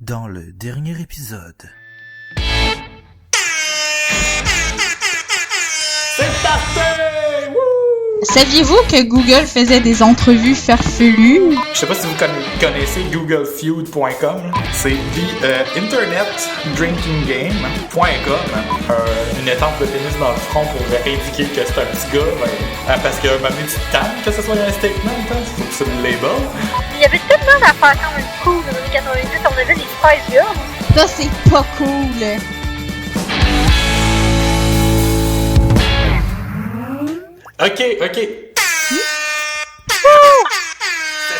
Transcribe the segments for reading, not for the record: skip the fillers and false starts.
dans le dernier épisode. C'est parti! Wouh! Saviez-vous que Google faisait des entrevues farfelues? Je sais pas si vous connaissez googlefeud.com. C'est the internetdrinkinggame.com. Une étampe de pénis dans le front pour indiquer que c'est un petit gars. Parce que m'a mis du temps que ce soit un statement, faut que c'est le label. Il y avait tellement d'affaires quand même cool dans les années 90. On avait les Spice Girls. Ça, c'est pas cool. Ok. Ça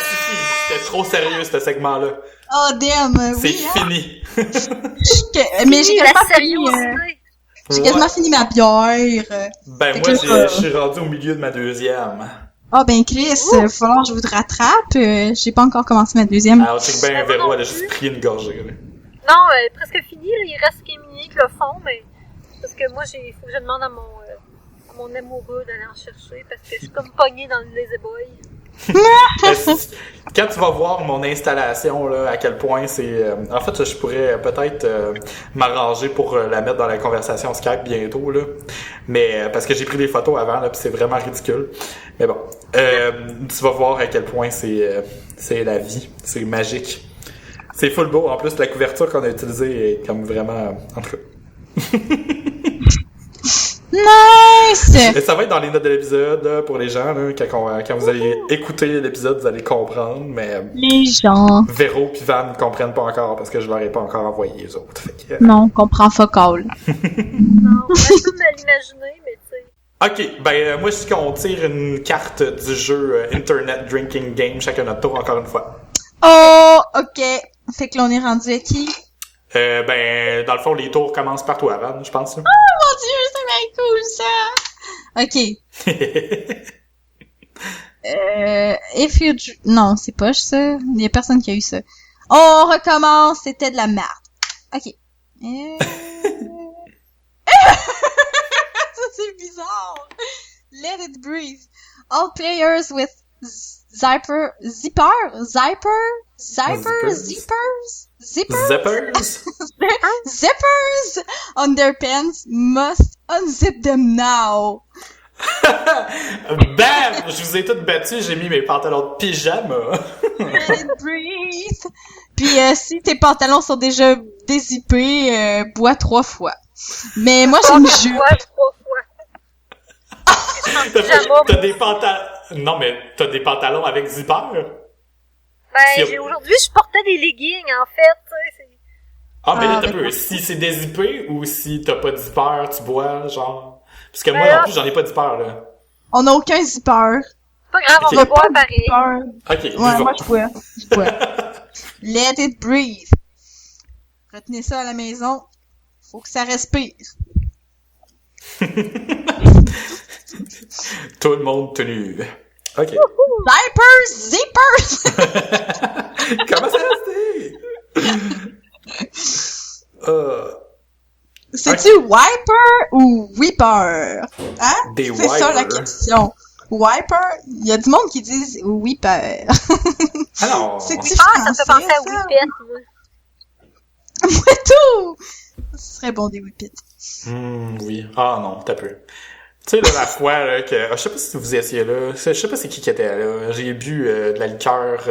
suffit. C'était trop sérieux, ce segment-là. Oh, damn, C'est oui, fini. Mais j'ai la quasiment fini, sériosité. j'ai quasiment fini ma bière. Ben, Fait moi, que là, je suis rendu au milieu de ma deuxième. Ah, ben, Chris, il va falloir que je vous rattrape. J'ai pas encore commencé ma deuxième. Alors, check ben, Véro, elle a juste pris une gorgée. Là. Non, presque fini. Là. Il reste Kémini que le fond, mais parce que moi, faut que je demande à mon amoureux d'aller en chercher parce que je suis comme pognée dans le Lazy Boy. Quand tu vas voir mon installation, là, à quel point c'est... en fait, je pourrais peut-être m'arranger pour la mettre dans la conversation Skype bientôt, là. Mais parce que j'ai pris des photos avant, là, puis c'est vraiment ridicule. Mais bon, tu vas voir à quel point c'est la vie. C'est magique. C'est full beau. En plus, la couverture qu'on a utilisée est comme vraiment... En tout cas... Nice! Et ça va être dans les notes de l'épisode là, pour les gens. Là, quand vous allez écouter l'épisode, vous allez comprendre. Mais Les gens. Véro et Van ne comprennent pas encore parce que je leur ai pas encore envoyé les autres. Fait que, Non, on comprend fuck all. Non, on va tout de l'imaginer, mais tu sais. Ok, ben moi je dis qu'on tire une carte du jeu Internet Drinking Game chacun notre tour encore une fois. Oh, ok. Fait que là, on est rendu à qui? Ben dans le fond les tours commencent par toi, Van, je pense. Là. Oh mon dieu, c'est bien cool ça! Ok. If you... Non, c'est poche ça. Il y a personne qui a eu ça. On recommence, c'était de la merde. Ok. Ça c'est bizarre. Let it breathe. All players with zippers on their pants must unzip them now. Bam! Je vous ai toutes battu, j'ai mis mes pantalons de pyjama. Let it breathe. Puis si tes pantalons sont déjà dézippés, bois 3 fois. Mais moi j'ai une jupe. 3 fois. T'as des pantalons... Non, mais t'as des pantalons avec zipper? Ben, aujourd'hui, je portais des leggings, en fait, tu sais. Ah, mais là, t'as peu. Si c'est dézippé ou si t'as pas de zipper, tu bois, genre... Parce que moi, en plus, j'en ai pas de zipper, là. On n'a aucun zipper. C'est pas grave, on va boire pareil. Ok, Ouais, vivons. moi je bois. Let it breathe. Retenez ça à la maison. Faut que ça respire. Tout le monde tenu. Ok. Zippers! Comment ça restait? C'est-tu wiper ou weeper? Hein? Des C'est ça la wipers. question. Wiper? Il y a du monde qui dit weeper. Alors... C'est-tu Ça me fait français, penser à ça? Whippet, moi. Moi tout! Ce serait bon des whippets. Oui. Ah non, t'as peu. Tu sais, là, la fois, là, que... je sais pas si vous étiez là. Je sais pas c'est qui était là. J'ai bu de la liqueur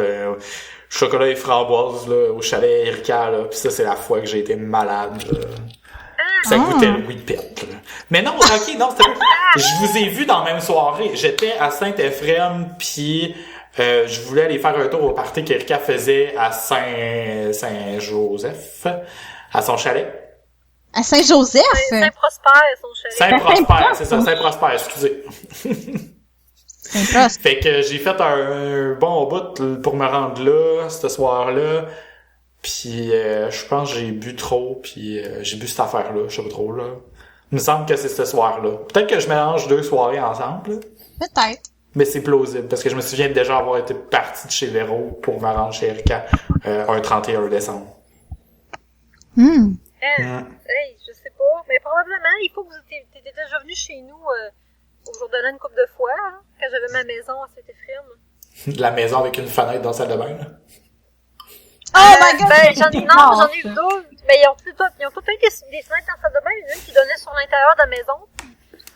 chocolat et framboise, là, au chalet Erika, là. Pis ça, c'est la fois que j'ai été malade, là. Ça goûtait le whippet, là. Mais non, ok, non, c'était... Je vous ai vu dans la même soirée. J'étais à Saint-Éphrem, puis je voulais aller faire un tour au party qu'Erika faisait à Saint-Joseph, à son chalet. À Saint-Joseph? Saint-Prosper, son chalet. Saint-Prosper, c'est ça, Saint-Prosper, excusez. Saint-Prosper. Fait que j'ai fait un bon bout pour me rendre là, ce soir-là. Puis je pense que j'ai bu trop, puis j'ai bu cette affaire-là, je sais pas trop, là. Il me semble que c'est ce soir-là. Peut-être que je mélange 2 soirées ensemble, là. Peut-être. Mais c'est plausible, parce que je me souviens déjà avoir été parti de chez Véro pour me rendre chez Erika un 31 décembre. Hey, je sais pas, mais probablement, il faut que t'étais déjà venu chez nous au jour de l'an une couple de fois, hein, quand j'avais ma maison à Saint-Éphrem. La maison avec une fenêtre dans la salle de bain, là. Oh my god! Ben, j'en ai eu deux. Mais ils ont tout eu des fenêtres dans la salle de bain. Une qui donnait sur l'intérieur de la maison.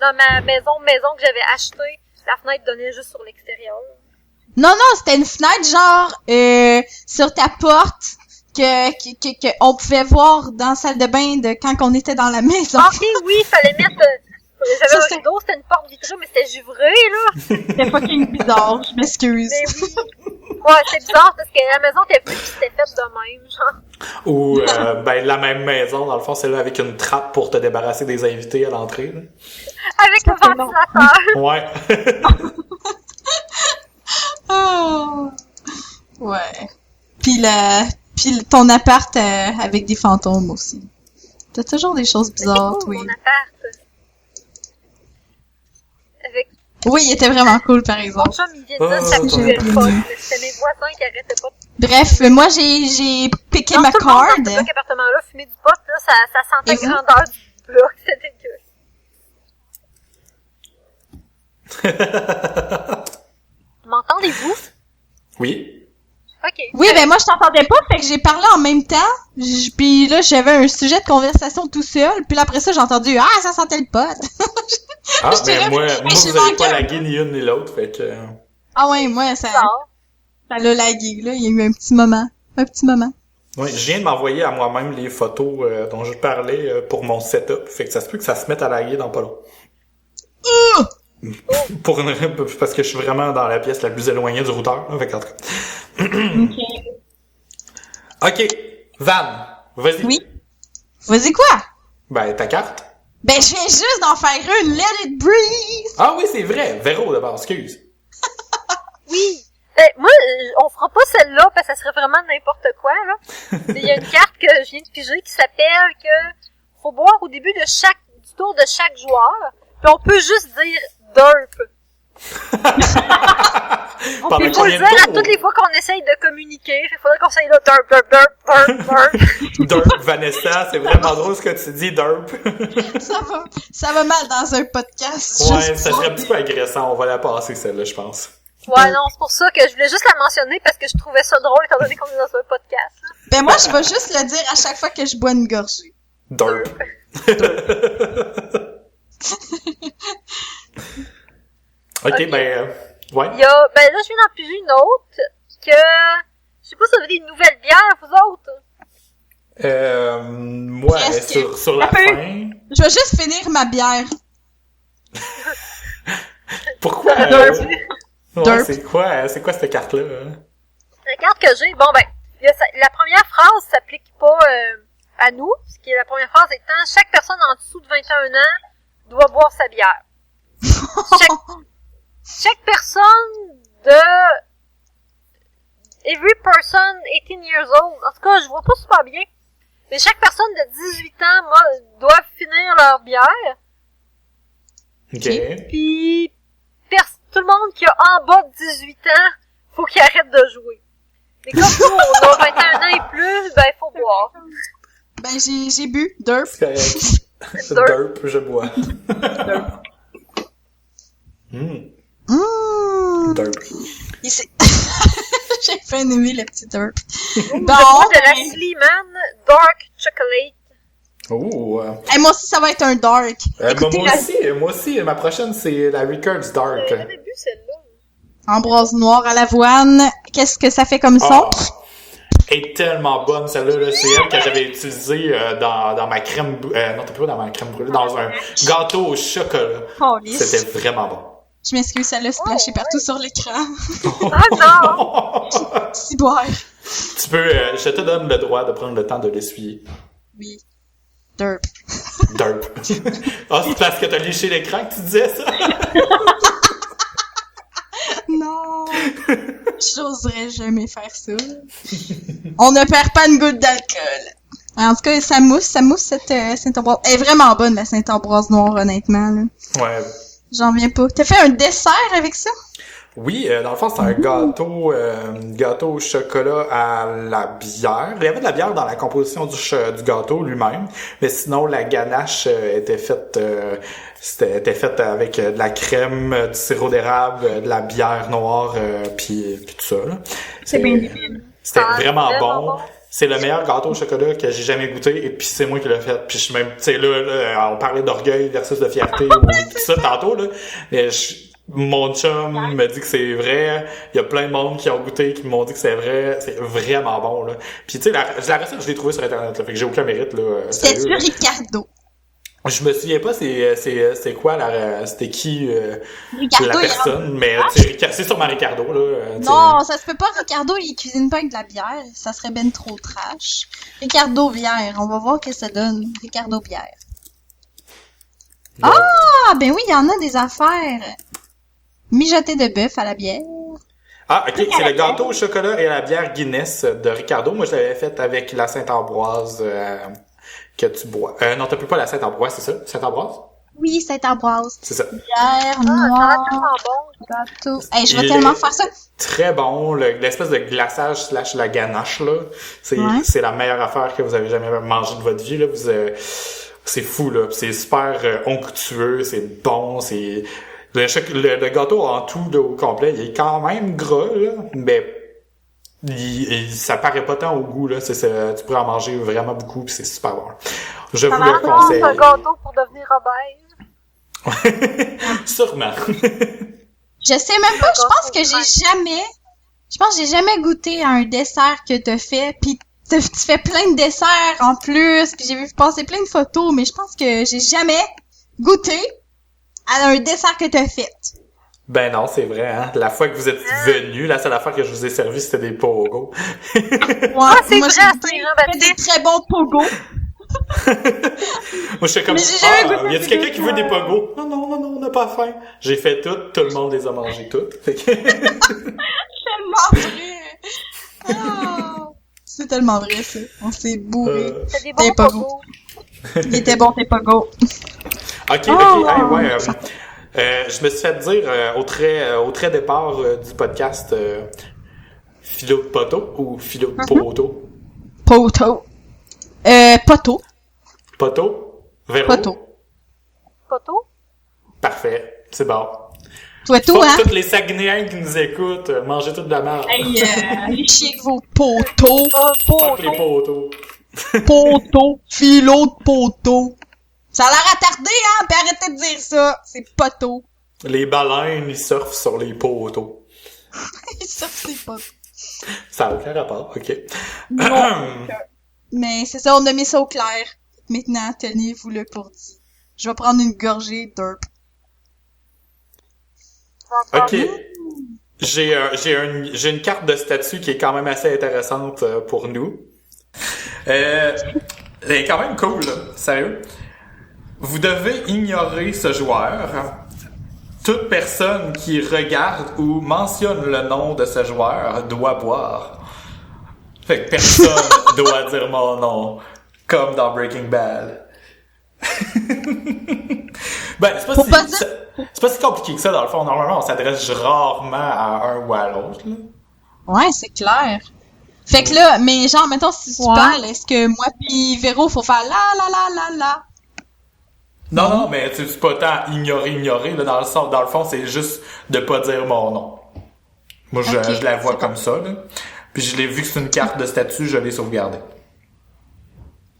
Dans ma maison que j'avais achetée, la fenêtre donnait juste sur l'extérieur. Non, c'était une fenêtre genre sur ta porte que on pouvait voir dans la salle de bain de quand on était dans la maison. Ok, oui, fallait mettre... J'avais un rideau, c'était une porte vitrée, mais c'était givré, là. C'était fucking bizarre, je m'excuse. Mais oui. Ouais, c'est bizarre parce que la maison était plus pis c'était faite de même, genre. Ou, ben, la même maison, dans le fond, c'est là avec une trappe pour te débarrasser des invités à l'entrée, là. Avec le ventilateur. Ouais. Oh. Ouais. Puis ton appart avec des fantômes aussi. T'as toujours des choses bizarres, oui. oui. Mon appart. Avec Oui, il était vraiment cool, par mon exemple. chum, il vient de dire que ça pouvait pas. C'était mes voisins qui arrêtaient pas. Bref, moi, j'ai piqué ma Tout le monde card. dans cet appartement-là fumait du pot, là, ça sentait Et vous? grandeur du bloc. C'était dégueu. M'entendez-vous? Oui. Ok. Oui, ben moi, je t'entendais pas, fait que j'ai parlé en même temps. Puis là, j'avais un sujet de conversation tout seul. Puis là, après ça, j'ai entendu « Ah, ça sentait le pot! » Ah, J'étais ben là, moi, mais j'ai vous avez manqué pas un lagué ni une ni l'autre, fait que... Ah ouais, moi, ça l'a lagué, là. Il y a eu un petit moment. Oui, je viens de m'envoyer à moi-même les photos dont je parlais pour mon setup, fait que ça se peut que ça se mette à laguer dans pas long. Parce que je suis vraiment dans la pièce la plus éloignée du routeur, là, fait qu'en tout cas. Ok, Van, vas-y. Oui. Vas-y quoi? Ben, ta carte? Ben, je viens juste d'en faire une. Let it breathe! Ah oui, c'est vrai, Véro d'abord, excuse. Oui. Moi, on fera pas celle-là parce que ça serait vraiment n'importe quoi, là. Il y a une carte que je viens de piger qui s'appelle que faut boire au début du tour de chaque joueur. Puis on peut juste dire derp. Pendant Il faut le combien dire de à tours? toutes les fois qu'on essaye de communiquer. Il faudrait qu'on essaye là derp. Derp, Vanessa, c'est vraiment drôle ce que tu dis, Derp. Ça va mal dans un podcast. Ouais, juste ça ça. serait un petit peu agressant, on va la passer celle-là, je pense. Ouais, non, c'est pour ça que je voulais juste la mentionner parce que je trouvais ça drôle étant donné qu'on est dans un podcast. Là. Ben, moi, je vais juste le dire à chaque fois que je bois une gorgée. Derp. Ok, Ok. ben, ouais. Il y a, ben là, je viens d'en piger une autre que, je sais pas si vous avez des nouvelles bières, vous autres. Moi, Presque. sur la Attends. fin. Je vais juste finir ma bière. Pourquoi? Derp. Ouais, Derp. c'est quoi cette carte-là? Hein? La carte que j'ai, bon ben, il y a la première phrase s'applique pas à nous, ce qui est la première phrase étant chaque personne en dessous de 21 ans doit boire sa bière. Chaque personne de every person 18 years old, en tout cas je vois pas super bien, mais chaque personne de 18 ans doit finir leur bière, Ok. puis tout le monde qui a en bas de 18 ans, faut qu'il arrête de jouer. Mais comme nous, on a 21 ans et plus, ben, il faut boire. Ben, j'ai bu. Derp. C'est correct. Derp. Derp, je bois. Derp. J'ai fait aimer le petit derp. Bon, Bon, de la Sleeman Dark Chocolate. Oh. moi aussi, ça va être un dark. Écoutez, Moi aussi, ma prochaine, c'est la Records Dark. J'avais bu celle-là. Ambroise noire à l'avoine. Qu'est-ce que ça fait comme son? Ah, elle est tellement bonne, celle-là. Là. C'est elle que j'avais utilisée dans ma crème... non, t'es pas dans ma crème brûlée, dans un gâteau au chocolat. Oh, lisse. C'était vraiment bon. Je m'excuse, ça l'a splashé partout sur l'écran. Ah non! Ciboire. Tu peux... je te donne le droit de prendre le temps de l'essuyer. Oui. Derp. Derp. Ah, c'est parce que t'as léché l'écran que tu disais ça? Non. J'oserais jamais faire ça. On ne perd pas une goutte d'alcool. En tout cas, ça mousse cette Saint-Ambroise. Elle est vraiment bonne, la Saint-Ambroise noire, honnêtement, là. Ouais. J'en viens pas. T'as fait un dessert avec ça? Oui, dans le fond, c'est un gâteau au chocolat à la bière. Il y avait de la bière dans la composition du gâteau lui-même, mais sinon, la ganache était faite avec de la crème, du sirop d'érable, de la bière noire, puis tout ça. Là. C'est bien débile. C'était Ah, vraiment vraiment bon. bon. C'est le meilleur gâteau au chocolat que j'ai jamais goûté, et puis c'est moi qui l'ai fait. Puis je suis même, tu sais, là, on parlait d'orgueil versus de fierté ou tout ça tantôt, là. Mais mon chum me dit que c'est vrai. Il y a plein de monde qui ont goûté, qui m'ont dit que c'est vrai. C'est vraiment bon, là. Puis tu sais, la recette, je l'ai trouvée sur Internet, là. Fait que j'ai aucun mérite, là. C'était Sérieux, sur là. Ricardo. Je me souviens pas c'est quoi c'était qui Ricardo, la il a- personne, mais tu sais, c'est sûrement Ricardo, là. Tu sais. Non, ça se peut pas, Ricardo, il cuisine pas avec de la bière. Ça serait ben trop trash. Ricardo bière, on va voir ce que ça donne. Ricardo bière. Donc, Ah, ben oui, il y en a des affaires. Mijoté de bœuf à la bière. Ah, ok, c'est le gâteau au chocolat et la bière Guinness de Ricardo. Moi, je l'avais fait avec la Saint-Ambroise que tu bois. Non, t'as plus pas la Saint-Ambroise, c'est ça? Saint-Ambroise? Oui, Saint-Ambroise. C'est ça. Bière, Ah, ça a noire, l'air tellement bon. gâteau. Hey, je vais Il tellement est faire ça. Très bon, l'espèce de glaçage / la ganache, là. Ouais. C'est la meilleure affaire que vous avez jamais mangé de votre vie, là. C'est fou, là. C'est super onctueux, c'est bon, c'est... Le gâteau en tout, là, au complet, il est quand même gras, là, mais ça paraît pas tant au goût, là. Tu pourrais en manger vraiment beaucoup, puis c'est super bon. Je Ça vous a le l'air bon, conseille. c'est un gâteau pour devenir obèse. Sûrement. Je sais même pas, je pense que j'ai jamais goûté à un dessert que t'as fait, pis tu fais plein de desserts en plus, pis j'ai vu passer plein de photos, mais je pense que j'ai jamais goûté à un dessert que t'as fait. Ben non, c'est vrai, hein. La fois que vous êtes venus, la seule affaire que je vous ai servi, c'était des pogo. Ouais, c'est moi, vrai, j'ai goûté c'est des Jean-Baptiste. très bons pogos. Moi, je suis comme, Mais j'ai jamais goûté y a-tu ces quelqu'un qui veut des desserts. pogos? Non, on n'a pas faim. J'ai fait tout le monde les a mangés toutes. Fait que- Tellement vrai. Ah, c'est tellement vrai, ça. On s'est bourré. C'est des T'es bons pas pogos. Il était bon, tes pogos. Ok, Oh! hey, ouais. Je me suis fait dire au très départ du podcast Philo de Poto ou Philo de Poto? Poto. Poto. Poto? Véro? Poto. Poteau? Parfait, c'est bon. Toi, tout, Fuck hein? tous les Saguenayens qui nous écoutent, mangez toute de la merde. Hey, allez chier avec vos poteaux. Fuck les poteaux. Poteaux. Philo de poteaux. Ça a l'air attardé, hein? Puis arrêtez de dire ça. C'est poteau. Les baleines, ils surfent sur les poteaux. Ça, c'est pas... Ça n'a aucun rapport, ok. Non. Mais c'est ça, on a mis ça au clair. Maintenant, tenez-vous-le pour dit. Je vais prendre une gorgée d'herbe. Ok. J'ai une carte de statut qui est quand même assez intéressante pour nous. Elle est quand même cool, là. Sérieux. Vous devez ignorer ce joueur. Toute personne qui regarde ou mentionne le nom de ce joueur doit boire. Fait que personne doit dire mon nom, comme dans Breaking Bad. Ben, c'est pas si compliqué que ça, dans le fond. Normalement, on s'adresse rarement à un ou à l'autre, là. Ouais, c'est clair. Fait que là, mais genre, mettons, si tu Ouais. parles, est-ce que moi pis Véro, faut faire la? Non, mais c'est pas tant ignorer, là, dans le fond, c'est juste de pas dire mon nom. Moi, Ok, je la vois c'est comme ça, là. Puis je l'ai vu que c'est une carte de statut, je l'ai sauvegardée.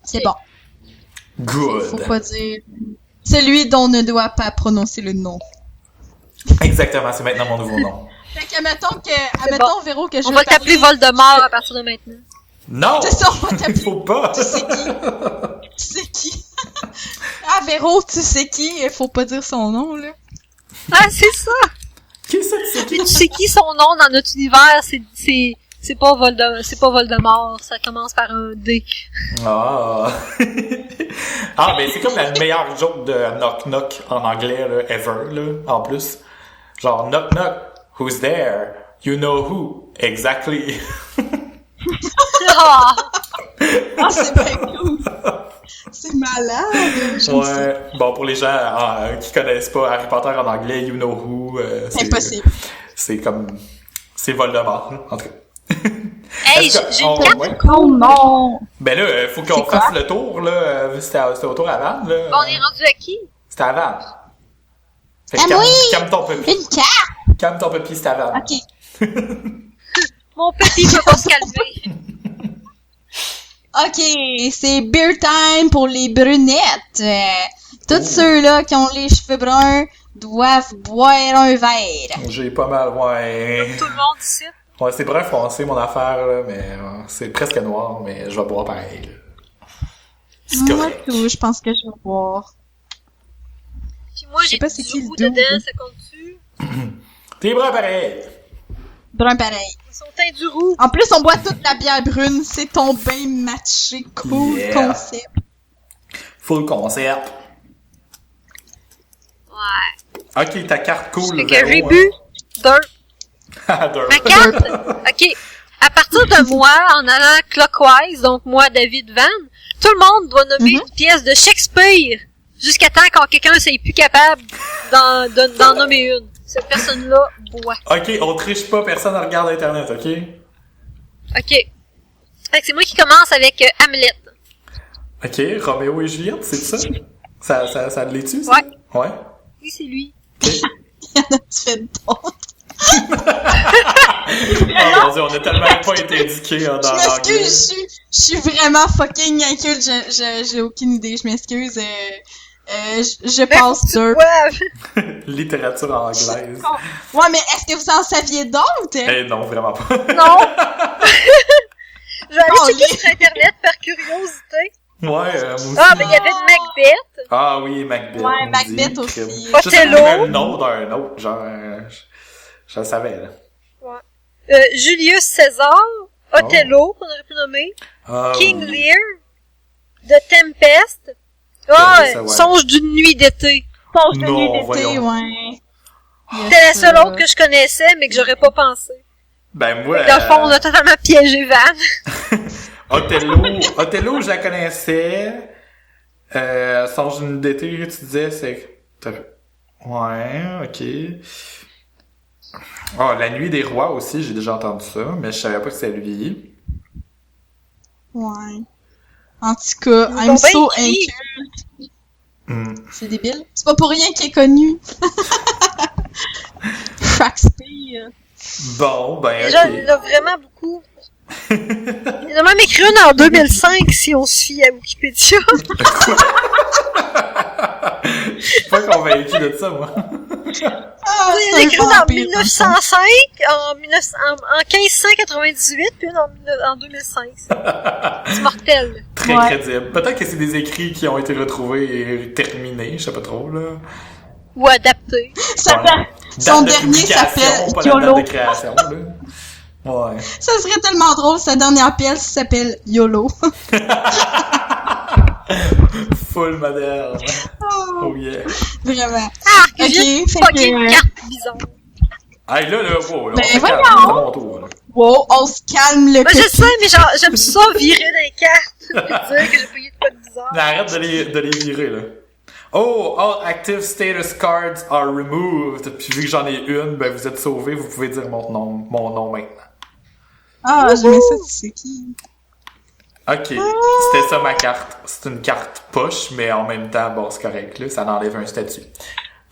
C'est bon. Good. Faut pas dire celui dont on ne doit pas prononcer le nom. Exactement, c'est maintenant mon nouveau nom. Fait que, admettons, Véro, que je On veux va t'appeler parler- Voldemort à partir de maintenant. Non! C'est ça, on va t'appeler. Faut pas! Tu sais qui? Ah, Véro, tu sais qui? Faut pas dire son nom, là. Ah, c'est ça! Qui c'est que c'est qui? Tu sais qui son nom dans notre univers? C'est pas Voldemort, ça commence par un D. Ah! Ah, ben c'est comme la meilleure joke de Knock Knock en anglais, là, ever, là, en plus. Genre, Knock Knock, who's there? You know who? Exactly. Ah! Ah, c'est bien cool. C'est malade. J'aime ça. Ouais. Bon, pour les gens qui connaissent pas Harry Potter en anglais, you know who, c'est Impossible. C'est comme... C'est Voldemort, hein, en tout cas. Hey, Est-ce que- j'ai une on- carte. ouais. Oh non. Ben là, faut qu'on C'est quoi? fasse le tour, là. C'était au tour à Van, là. On est rendu à qui? C'était à Van. Fait que Ah oui! calme ton papier. Une carte. Calme ton papier, c'était à Van. Ok. Mon petit peut pas se calmer. Ok, c'est beer time pour les brunettes. Tous ceux-là qui ont les cheveux bruns doivent boire un verre. J'ai pas mal, ouais. Tout le monde ici. Ouais, c'est brun foncé, mon affaire, là, mais c'est presque noir, mais je vais boire pareil, là. C'est Moi, correct. tout, je pense que je vais boire. Puis moi, Je sais j'ai pas c'est du qui le roux double. dedans, ça compte-tu? T'es brun pareil! Brun pareil. Son teint du roux. En plus, on boit toute la bière brune. C'est ton bain matché. Cool Yeah. concept. Full concept. Ouais. Ok, ta carte cool. Fait que Véro, j'ai hein. bu d'un. Deux. Ma carte, ok. À partir de moi, en allant clockwise, donc moi, David Van, tout le monde doit nommer une pièce de Shakespeare jusqu'à temps quand quelqu'un ne soit plus capable d'en nommer une. Cette personne-là boit. Ok, on triche pas, personne ne regarde Internet, ok? Ok. Fait que c'est moi qui commence avec Hamlet. Ok, Roméo et Juliette, c'est ça? Ça l'est-tu, ça? Ouais. Ouais. Oui, c'est lui. Ok. Il y en a-tu fait d'autres? Oh mon dieu, on a tellement pas été éduqués dans Je l'anglais. m'excuse, je suis vraiment fucking inculte. J'ai aucune idée. Je m'excuse. Je passe deux. Ouais. Littérature anglaise. Ouais, mais est-ce que vous en saviez d'autres? Eh non, vraiment pas. Non. Je vais aller Oh, checker sur Internet par curiosité. Ouais, moi aussi. Ah, mais il y avait Macbeth. Ah oui, Macbeth. Ouais, on dit. Macbeth aussi. Je sais Othello. pas le nom d'un autre, genre, je le savais, là. Julius César. Othello, qu'on aurait pu nommer. Ah, King oui. Lear. The Tempest. Ah, ça, ouais. Songe d'une nuit d'été. Songe de Non, nuit d'été, voyons. ouais. C'était la seule autre que je connaissais, mais que j'aurais pas pensé. Ben moi, Dans le fond, on a totalement piégé Van. Othello, je la connaissais. Songe d'une d'été, tu disais, c'est... Ouais, ok. Oh, La Nuit des Rois aussi, j'ai déjà entendu ça, mais je savais pas que c'était lui. Ouais. En tout cas, Ils I'm ont so bien écrit. inculte. Hmm. C'est débile. C'est pas pour rien qu'il est connu. Shakespeare. Bon, ben, Déjà, il ok. y en a vraiment beaucoup. Il y en a même écrit une en 2005, si on se fie à Wikipédia. Je suis pas convaincu de ça, moi. Ah, Il y en a c'est écrit un une en vampire, 1905, en 1598, puis une en 2005. C'est mortel. Très Ouais. crédible. Peut-être que c'est des écrits qui ont été retrouvés et terminés, je sais pas trop, là. Ou adapté. Ça Ouais. fait- Son Date de dernier publication, s'appelle pas la YOLO. date de création, là. Ouais. Ça serait tellement drôle, sa dernière pièce s'appelle YOLO. Full moderne. Oh yeah. Vraiment. Ah, que Ok, j'ai fait fucké une que... carte bizarre. Hey, là, wow, là, Ben, on se voyons. calme, c'est à mon tour, là. Wow, on se calme le Moi, je cul. sais, mais genre, j'aime ça virer des cartes. Puis dire que j'ai payé de quoi de bizarre. Mais arrête de les virer, là. Oh, all active status cards are removed. Puis vu que j'en ai une, ben vous êtes sauvés, vous pouvez dire mon nom maintenant. Ah, j'aimais ça, tu sais qui. Ok, c'était ça ma carte. C'est une carte poche, mais en même temps, bon, c'est correct, là, ça enlève un statut.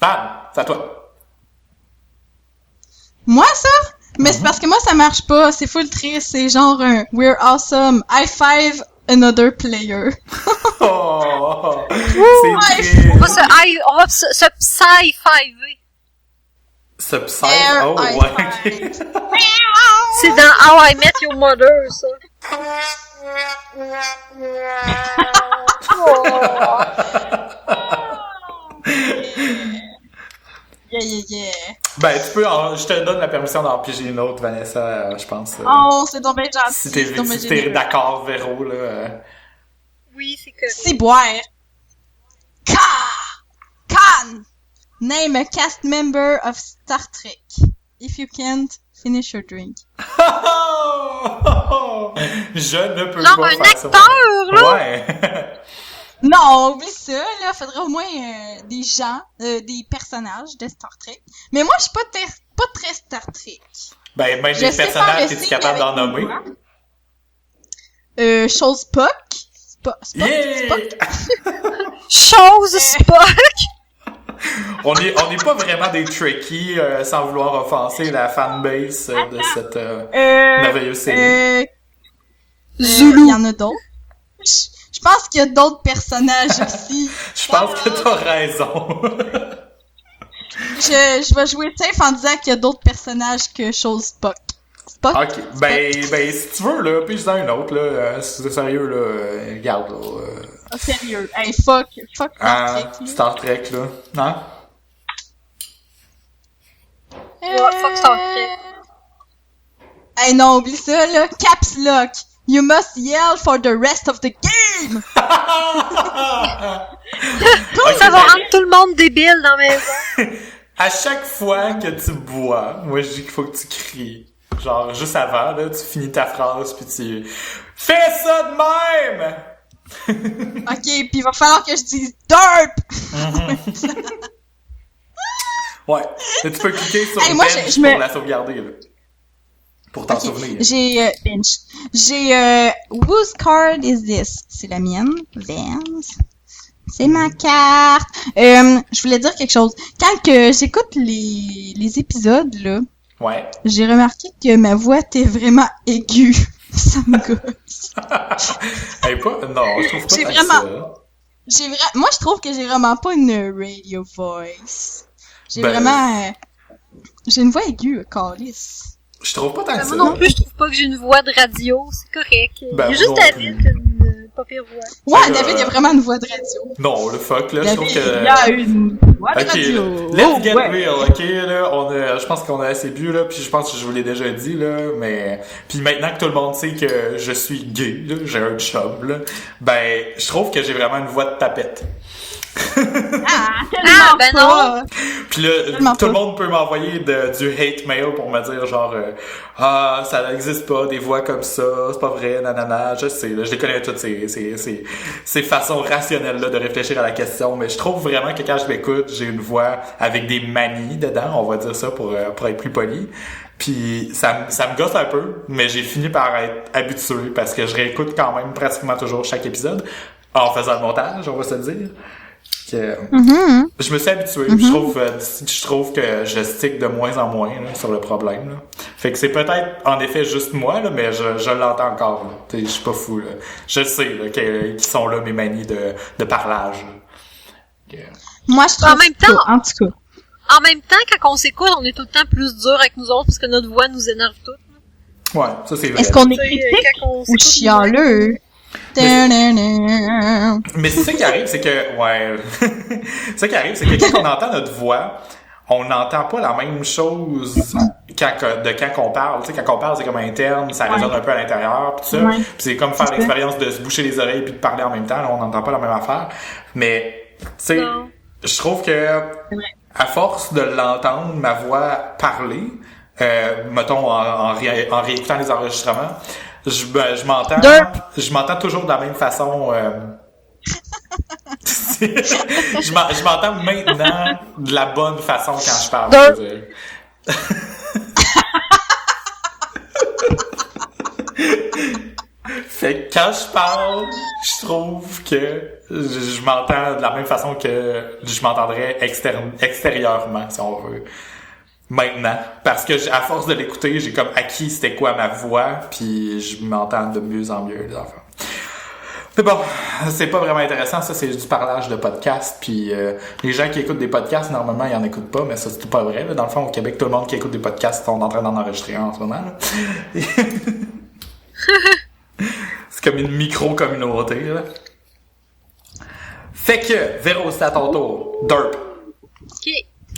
Van, c'est à toi. Moi, ça? Mais c'est parce que moi, ça marche pas. C'est full triste. C'est genre un We're awesome. High five another player. Oh, c'est On va triste. se psy-fiver. Ce psy, Air oh, high ouais. five. C'est dans How I Met Your Mother, ça. Yeah, yeah, yeah. Ben, tu peux, je te donne la permission d'en piger une autre, Vanessa, je pense. Oh, c'est donc bien gentil. Si c'est donc bien t'es généreux. d'accord, Véro, là. Oui, c'est correct. C'est boire. Can! Name a cast member of Star Trek. If you can't, finish your drink. Je ne peux Genre pas un faire ça. acteur, là! Ouais. Non, oublie ça, là. Faudrait au moins des gens, des personnages de Star Trek. Mais moi, je suis pas très Star Trek. Ben, même Je les sais faire personnages, le t'es-tu signe capable d'en avec mes nommer? doigts. Chose Spock. Spock. Yeah! Spock. Chose Spock! On est pas vraiment des tricky, sans vouloir offenser la fanbase de cette merveilleuse série. Il y en a d'autres. Je pense qu'il y a d'autres personnages aussi. Je pense que t'as raison. Je vais jouer safe en disant qu'il y a d'autres personnages que chose Spock. Spock? Ok, ben, si tu veux, là, puis un autre, là, si c'est sérieux, là, regarde, là. Ah, sérieux. Hey, fuck Star Trek, là. Star Trek, là. Hein? Fuck Star Trek. Hey, non, oublie ça, là. Caps Lock. You must yell for the rest of the game! Ça va rendre tout le monde débile dans la maison. À chaque fois que tu bois, moi, je dis qu'il faut que tu cries. Genre, juste avant, là, tu finis ta phrase, puis tu... Fais ça de même! Ok, pis il va falloir que je dise DERP! Ouais. Et tu peux cliquer sur Hey, moi, bench je me- pour la sauvegarder, là. Pour t'en souvenir. J'ai bench. J'ai whose card is this? C'est la mienne. Vance. C'est ma carte. Je voulais dire quelque chose. Quand que j'écoute les épisodes là, Ouais. j'ai remarqué que ma voix était vraiment aiguë. Ça me gosse. Hey, pas... Non, je trouve pas J'ai tant vraiment- que ça. Moi, je trouve que j'ai vraiment pas une radio voice. J'ai Ben- vraiment j'ai une voix aiguë, calice. Je trouve pas tant que ça. Moi non plus, je trouve pas que j'ai une voix de radio. C'est correct. Ben, Il y a juste non David qui a une pas pire voix. Ouais, David, il y a vraiment une voix de radio. Non, le fuck, là, je trouve David, que... il y a une voix de Ok, radio. let's get ouais. real, ok, là, je pense qu'on a assez bu, là, puis je pense que je vous l'ai déjà dit, là, mais, puis maintenant que tout le monde sait que je suis gay, là, j'ai un chum, là, ben, je trouve que j'ai vraiment une voix de tapette. Ah, ben pas. Puis là, Tellement tout le pas. monde peut m'envoyer du hate mail pour me dire genre ça n'existe pas des voix comme ça, c'est pas vrai, nanana, je sais, là, je les connais toutes ces façons rationnelles là de réfléchir à la question, mais je trouve vraiment que quand je m'écoute, j'ai une voix avec des manies dedans, on va dire ça pour être plus poli. Puis ça me gosse un peu, mais j'ai fini par être habitué parce que je réécoute quand même pratiquement toujours chaque épisode en faisant le montage, on va se le dire. Que, je me suis habitué, puis je trouve que je stick de moins en moins là, sur le problème. Là. Fait que c'est peut-être en effet juste moi, là, mais je l'entends encore. Je suis pas fou. Là. Je le sais là, qui sont là mes manies de parlage. Moi, je trouve En même temps- pas, en tout cas. En même temps, quand on s'écoute, on est tout le temps plus dur avec nous autres parce que notre voix nous énerve toutes. Ouais, ça c'est vrai. Est-ce qu'on est Tu sais, critique quand on ou s'écoute, chialeux? Mais c'est ça qui arrive, c'est que ça qui arrive, c'est que quand on entend notre voix, on n'entend pas la même chose quand on parle. Tu sais, quand on parle, c'est comme interne, ça résonne un peu à l'intérieur, pis tout ça. Ouais. Puis c'est comme faire l'expérience de se boucher les oreilles puis de parler en même temps. Là, on n'entend pas la même affaire. Mais tu sais, Non. je trouve que à force de l'entendre, ma voix parler, mettons en réécoutant les enregistrements, je m'entends toujours de la même façon. Je m'entends maintenant de la bonne façon quand je parle. Je veux dire. Fait que quand je parle, je trouve que je m'entends de la même façon que je m'entendrais extérieurement, si on veut. Maintenant. Parce que à force de l'écouter, j'ai comme acquis c'était quoi ma voix, puis je m'entends de mieux en mieux, les enfants. Mais bon, c'est pas vraiment intéressant, ça c'est du parlage de podcast, puis les gens qui écoutent des podcasts, normalement, ils en écoutent pas, mais ça c'est pas vrai, là. Dans le fond, au Québec, tout le monde qui écoute des podcasts sont en train d'en enregistrer un en ce moment, là. C'est comme une micro-communauté, là. Fait que, Véro, c'est à ton tour. Derp. OK.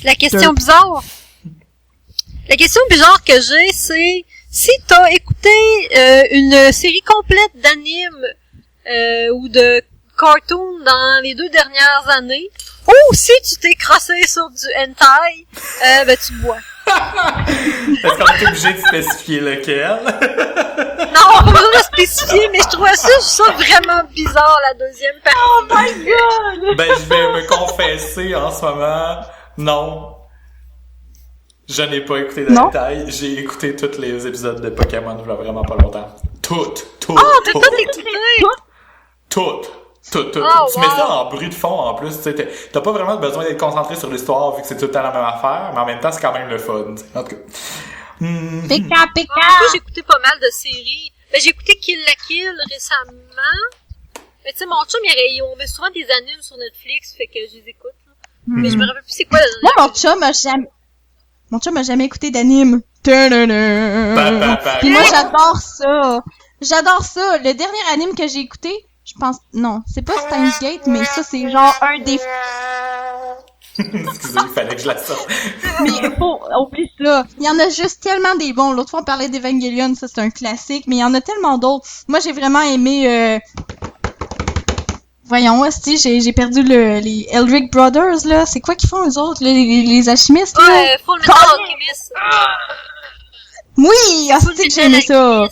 La question bizarre. La question bizarre que j'ai, c'est si t'as écouté une série complète d'animes ou de cartoons dans les 2 dernières années, ou si tu t'es crossé sur du hentai, ben tu bois. Est-ce qu'on est obligé de spécifier lequel? Non, on va pas spécifier, mais je trouvais ça vraiment bizarre, la deuxième partie. Oh my god! Ben, je vais me confesser en ce moment. Non. Je n'ai pas écouté de hentai. J'ai écouté tous les épisodes de Pokémon il y a vraiment pas longtemps. Toutes. Oh, t'as tout écouté! Toutes. Tu mets ça en bruit de fond en plus, tu sais, t'as pas vraiment besoin d'être concentré sur l'histoire vu que c'est tout le temps la même affaire, mais en même temps c'est quand même le fun, t'sais. En tout cas. Pika! Moi, j'ai écouté pas mal de séries. Ben, j'ai écouté Kill la Kill récemment. Mais tu sais, mon chum, on met souvent des animes sur Netflix, fait que je les écoute. Mais je me rappelle plus c'est quoi la Moi, mon chum a jamais écouté d'anime. Puis moi, j'adore ça. J'adore ça. Le dernier anime que j'ai écouté, je pense... Non, c'est pas Steins Gate, mais ça, c'est genre un des... Excusez, il fallait que je la sorte. Mais oublie ça. Il y en a juste tellement des bons. L'autre fois, on parlait d'Evangelion, ça, c'est un classique. Mais il y en a tellement d'autres. Moi, j'ai vraiment aimé... Voyons, j'ai perdu les Eldritch Brothers, là. C'est quoi qu'ils font, eux autres, les alchimistes, là? Ouais, Full Metal Alchemist. Oui! Ah, c'est que j'ai aimé ça!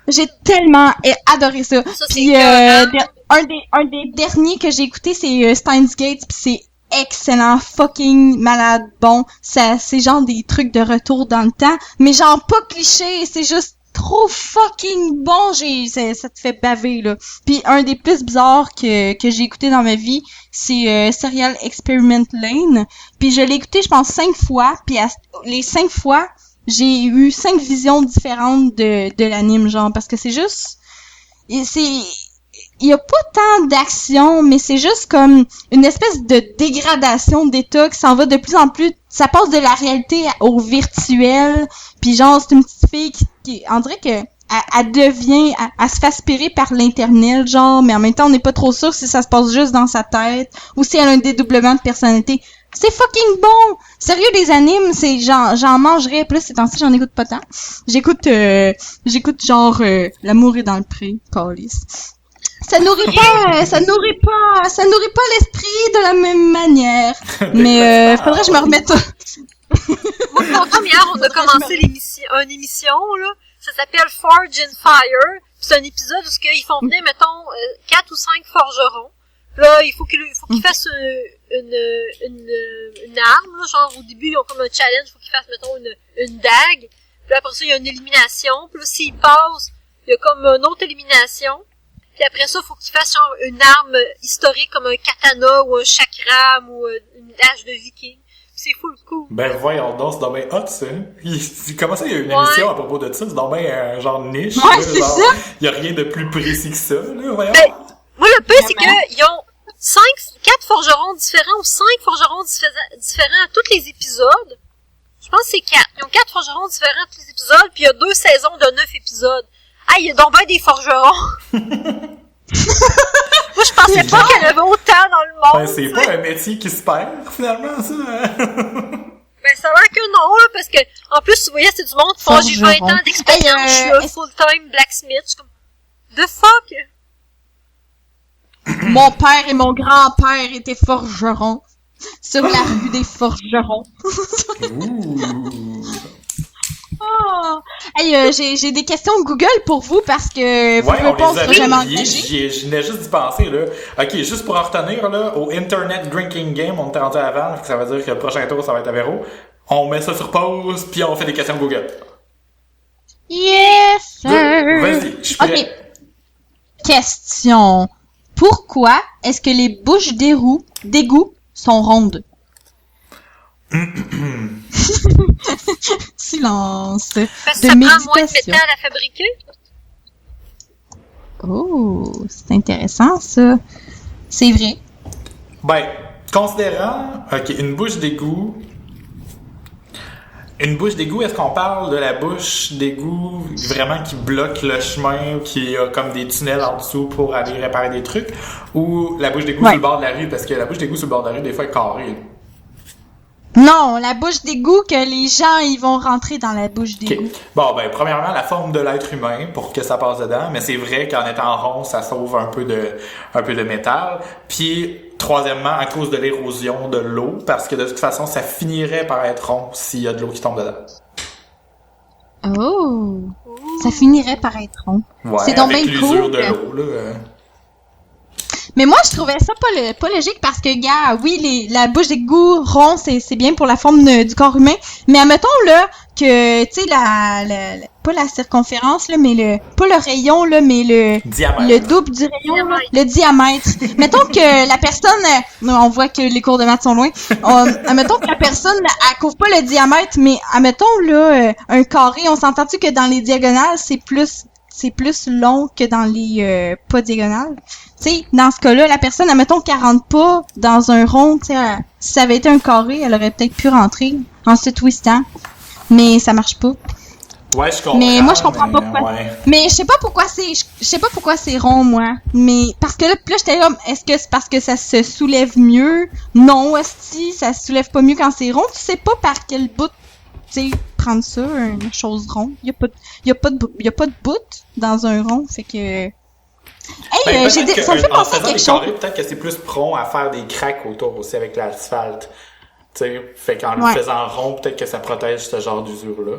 J'ai tellement adoré ça. Puis, un des derniers que j'ai écouté, c'est Steins Gate, pis c'est excellent, fucking malade, bon. C'est genre des trucs de retour dans le temps, mais genre pas cliché, c'est juste trop fucking bon, ça te fait baver, là. Puis un des plus bizarres que j'ai écouté dans ma vie, c'est Serial Experiment Lane. Puis je l'ai écouté, je pense, 5 fois, puis les 5 fois, j'ai eu 5 visions différentes de l'anime, genre, parce que c'est juste... Il y a pas tant d'action, mais c'est juste comme une espèce de dégradation d'état qui s'en va de plus en plus. Ça passe de la réalité au virtuel. Puis genre, c'est une petite fille qui on dirait que elle devient, elle se fait aspirer par l'internet, genre, mais en même temps, on n'est pas trop sûr si ça se passe juste dans sa tête ou si elle a un dédoublement de personnalité. C'est fucking bon! Sérieux, les animes, c'est j'en mangerais plus ces temps-ci, j'en écoute pas tant. J'écoute genre L'amour est dans le pré, calice. Ça nourrit pas l'esprit de la même manière. Mais faudrait que je me remette. Moi, longtemps hier, on a commencé une émission là. Ça s'appelle Forge in Fire. C'est un épisode où ils font venir, mettons, 4 ou 5 forgerons. Là, il faut qu'ils fassent une arme, là, genre au début ils ont comme un challenge, il faut qu'ils fassent, mettons, une dague. Puis après ça, il y a une élimination. Puis là, s'ils passent, il y a comme une autre élimination. Puis après ça, il faut qu'ils fassent genre une arme historique comme un katana ou un chakram ou une hache de viking. C'est full cool. Ben voyons donc, c'est donc ben hot ça. Comment ça, il y a une émission à propos de ça? C'est donc ben un genre niche. Ouais, là, c'est genre, ça. il y a rien de plus précis que ça, là, voyons. Ben, moi, le pire, c'est qu'ils ont 4 forgerons différents ou 5 forgerons différents à tous les épisodes. Je pense que c'est 4. Ils ont 4 forgerons différents à tous les épisodes, puis il y a 2 saisons de 9 épisodes. Ah, il y a donc ben des forgerons! Moi, je pensais pas qu'il y en avait autant dans le monde. Ben, c'est pas un métier qui se perd, finalement, ça. Ben, ça a l'air que non, là, parce que, en plus, tu voyais, c'est du monde qui font, j'ai 20 ans d'expérience, je suis un full-time blacksmith, je suis comme, the fuck? Mon père et mon grand-père étaient forgerons. Sur la rue des forgerons. Oh. Hey, j'ai des questions Google pour vous parce que vous ne pas jamais engagé. Je venais juste d'y penser, là. Ok, juste pour en retenir, là, au Internet Drinking Game, on était rendu avant, ça veut dire que le prochain tour, ça va être à Véro. On met ça sur pause, puis on fait des questions Google. Yes, sir! Vas-y, je suis prêt. Ok. Question. Pourquoi est-ce que les bouches d'égout sont rondes? Silence. Parce que ça prend moins de métal à fabriquer. Oh, c'est intéressant, ça. C'est vrai. Ben, considérant, ok, une bouche d'égout, est-ce qu'on parle de la bouche d'égout vraiment qui bloque le chemin, qui a comme des tunnels en dessous pour aller réparer des trucs, ou la bouche d'égout sur le bord de la rue, parce que la bouche d'égout sur le bord de la rue, des fois, est carrée. Non, la bouche d'égout que les gens, ils vont rentrer dans la bouche d'égout. Okay. Bon, ben, premièrement, la forme de l'être humain pour que ça passe dedans, mais c'est vrai qu'en étant rond, ça sauve un peu de métal. Puis, troisièmement, à cause de l'érosion de l'eau, parce que de toute façon, ça finirait par être rond s'il y a de l'eau qui tombe dedans. Oh! Ça finirait par être rond. Ouais, c'est donc avec bien l'usure cool. de l'eau, là. Mais moi, je trouvais ça pas logique parce que, gars, oui, la bouche d'égout rond, c'est bien pour la forme du corps humain. Mais admettons, là, que, tu sais, pas la circonférence, là, mais pas le rayon, là, mais Diamètre. le double du rayon, là, le diamètre. Mettons que la personne, on voit que les cours de maths sont loin, admettons que la personne, elle couvre pas le diamètre, mais admettons, là, un carré, on s'entend-tu que dans les diagonales, c'est plus long que dans les pas diagonales? Tu sais, dans ce cas-là, la personne, admettons qu'elle rentre pas dans un rond, tu sais, si ça avait été un carré, elle aurait peut-être pu rentrer en se twistant, mais ça marche pas. Ouais, je comprends. Mais moi, je comprends pas pourquoi. Ouais. Mais je sais pas pourquoi c'est rond, moi. Mais parce que là j'étais comme, est-ce que c'est parce que ça se soulève mieux? Non, esti, ça se soulève pas mieux quand c'est rond. Tu sais pas par quel bout, tu sais, prendre ça, une chose ronde. Y a pas de bout dans un rond, fait que. Hey, ça me fait penser à quelque chose. Peut-être que c'est plus prompt à faire des cracks autour aussi avec l'asphalte. Tu sais, fait qu'en le faisant rond, peut-être que ça protège ce genre d'usure-là.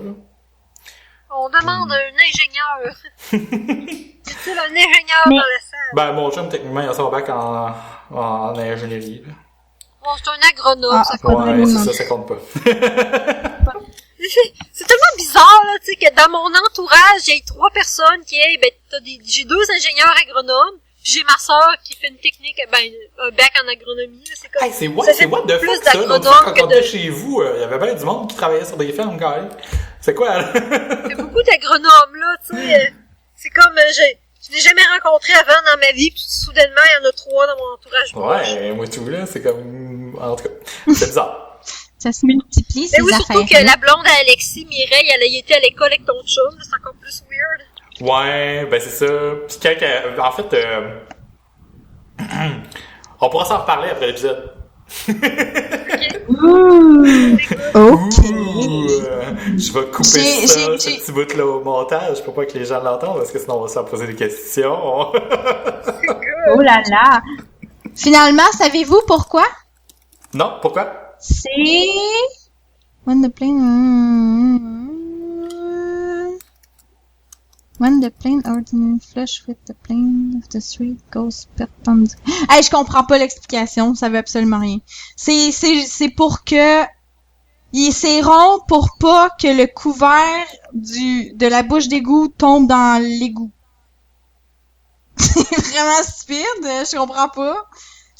On demande à un ingénieur. C'est un ingénieur dans la salle. Ben, mon chum, techniquement, il a son bac en ingénierie. Là. Bon, c'est un agronome, ça compte. Ouais, ça compte pas. C'est tellement bizarre, là, tu sais, que dans mon entourage, il y a 3 personnes qui j'ai 2 ingénieurs agronomes, puis j'ai ma sœur qui fait une technique, un bac en agronomie, là, c'est comme... Hey, c'est what the fuck, ça? L'autre fois, quand on était chez vous, il y avait bien du monde qui travaillait sur des fermes, quand même. C'est quoi, là? Il y a beaucoup d'agronomes, là, tu sais, c'est comme, je n'ai jamais rencontré avant dans ma vie, puis soudainement, il y en a 3 dans mon entourage. Ouais, moi tout, là, c'est comme... En tout cas, c'est bizarre. Ça se multiplie, ces oui, affaires. surtout que la blonde à Alexis, Mireille, elle a été à l'école avec ton chum, c'est encore plus weird. Ouais, ben c'est ça. Puis quand, en fait, on pourra s'en reparler après l'épisode. Je vais couper ce petit bout-là au montage pour pas que les gens l'entendent, parce que sinon on va s'en poser des questions. Oh là là! Finalement, savez-vous pourquoi? Non, pourquoi? C'est... When the plane ordinary flush with the plane of the street goes perpendicular. Hey, je comprends pas l'explication, ça veut absolument rien. C'est pour que c'est rond pour pas que le couvert de la bouche d'égout tombe dans l'égout. C'est vraiment stupide, je comprends pas.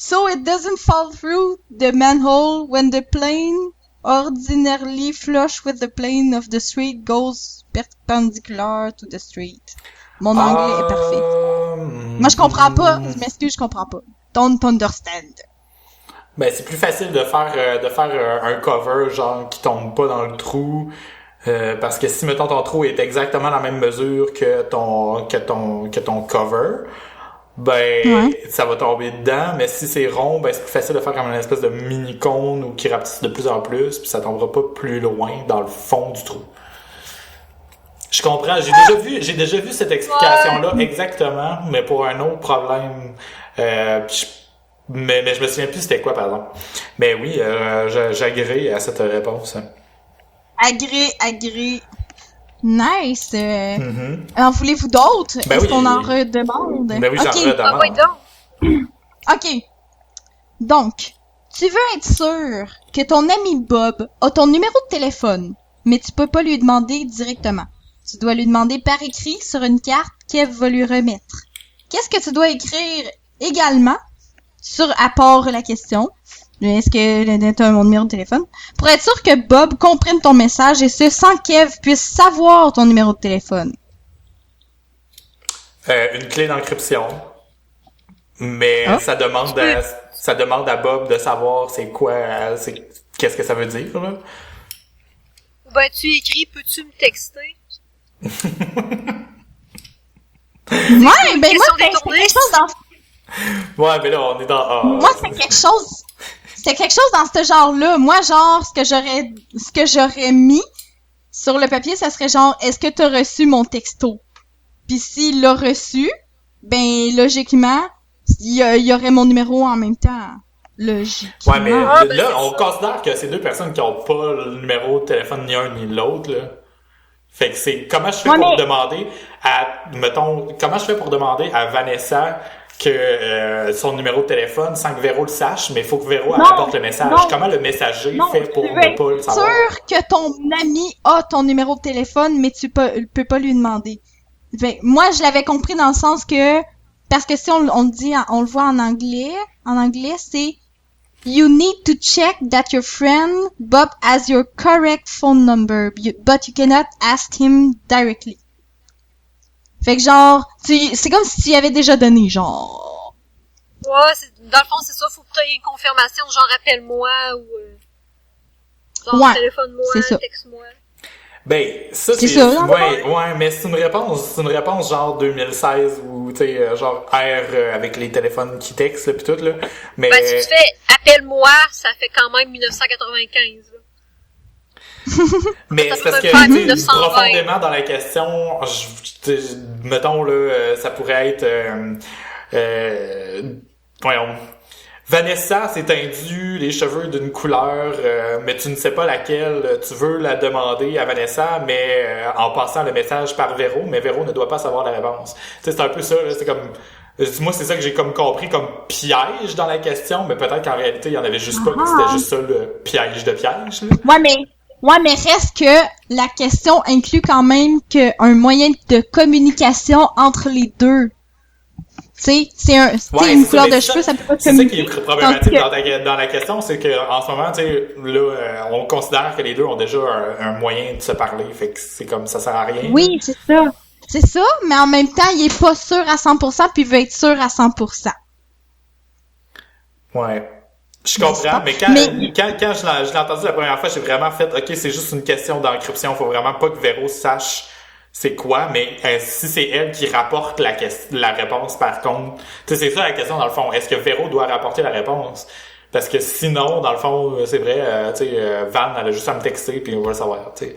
So it doesn't fall through the manhole when the plane ordinarily flush with the plane of the street goes perpendicular to the street. Mon anglais est parfait. Moi, je comprends pas. Je m'excuse, je comprends pas. Don't understand. Ben, c'est plus facile de faire un cover, genre, qui tombe pas dans le trou. Parce que si, mettons, ton trou est exactement la même mesure que ton cover, ben, ça va tomber dedans, mais si c'est rond, ben, c'est plus facile de faire comme une espèce de mini-cône ou qui rapetisse de plus en plus, puis ça tombera pas plus loin dans le fond du trou. Je comprends, j'ai déjà vu cette explication-là exactement, mais pour un autre problème, mais je me souviens plus c'était quoi, par exemple. Mais oui, j'agrée à cette réponse. Agree. Nice. Alors, voulez-vous d'autres? Ben Est-ce oui. qu'on en redemande? Ben oui, j'en redemande. Ah ouais, donc. OK. Donc, tu veux être sûr que ton ami Bob a ton numéro de téléphone, mais tu peux pas lui demander directement. Tu dois lui demander par écrit sur une carte qu'Eve va lui remettre. Qu'est-ce que tu dois écrire également à part la question? Est-ce que tu as mon numéro de téléphone? Pour être sûr que Bob comprenne ton message et ce sans qu'Eve puisse savoir ton numéro de téléphone. Une clé d'encryption. Mais ça demande à Bob de savoir qu'est-ce que ça veut dire, là. Ben, tu écris, peux-tu me texter? Ouais, ben moi, c'était quelque chose dans... Ouais, mais là, on est dans... Moi, c'était quelque chose dans ce genre-là. Moi, genre, ce que j'aurais mis sur le papier, ça serait genre, est-ce que t'as reçu mon texto? Puis s'il l'a reçu, ben, logiquement, il y aurait mon numéro en même temps. Logiquement. Ouais, mais là, on considère que c'est deux personnes qui ont pas le numéro de téléphone ni un ni l'autre, là. Fait que c'est comment je fais pour demander à Vanessa son numéro de téléphone sans que Véro le sache, mais il faut que Véro elle apporte le message. Comment le messager fait pour ne pas le savoir? Sûr que ton ami a ton numéro de téléphone, mais tu peux pas lui demander. Moi, je l'avais compris dans le sens que, parce que si on le voit en anglais, c'est You need to check that your friend Bob has your correct phone number, but you cannot ask him directly. Fait que genre, c'est comme si tu y avais déjà donné, genre. Ouais, dans le fond, c'est ça, faut que tu aies une confirmation, genre rappelle-moi ou genre téléphone-moi, texte-moi. Ben, ça c'est ça, ouais, mais c'est une réponse genre 2016 ou tu sais genre R avec les téléphones qui textent là pis tout là. Mais ben si tu fais appelle-moi, ça fait quand même 1995 là. Mais c'est parce que profondément dans la question, mettons là, ça pourrait être voyons. Vanessa s'est teindu les cheveux d'une couleur, mais tu ne sais pas laquelle. Tu veux la demander à Vanessa, mais en passant le message par Véro, mais Véro ne doit pas savoir la réponse. Tu sais, c'est un peu ça, là, c'est comme... Moi, c'est ça que j'ai comme compris comme piège dans la question, mais peut-être qu'en réalité, il y en avait juste pas, que c'était juste ça, le piège de piège. Là. Ouais, mais reste que la question inclut quand même un moyen de communication entre les deux. Tu sais, une couleur de cheveux, ça peut pas communiquer. C'est ça qui est problématique dans la question, c'est que en ce moment, tu sais, là, on considère que les deux ont déjà un moyen de se parler, fait que c'est comme ça sert à rien. Oui, c'est ça. C'est ça, mais en même temps, il est pas sûr à 100%, puis il veut être sûr à 100%. Ouais. Je comprends, mais quand je l'ai entendu la première fois, j'ai vraiment fait, OK, c'est juste une question d'encryption, faut vraiment pas que Véro sache c'est quoi, mais si c'est elle qui rapporte la réponse par contre, tu sais, c'est ça la question dans le fond, est-ce que Véro doit rapporter la réponse? Parce que sinon, dans le fond, c'est vrai, tu sais, Van, elle a juste à me texter puis on va le savoir, tu sais.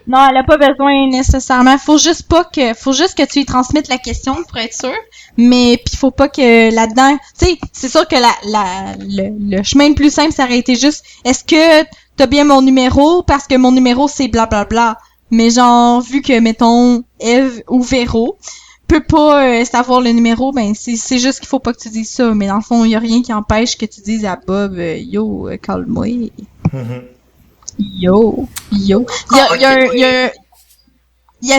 Non, elle a pas besoin nécessairement. Faut juste que tu lui transmettes la question pour être sûr. Mais puis faut pas que là-dedans, tu sais, c'est sûr que le chemin le plus simple, ça aurait été juste, est-ce que t'as bien mon numéro parce que mon numéro c'est blablabla. Mais genre, vu que mettons Eve ou Véro peut pas savoir le numéro, ben c'est juste qu'il faut pas que tu dises ça. Mais dans le fond, y a rien qui empêche que tu dises à Bob, yo, calme-moi. Mm-hmm. Yo. Il y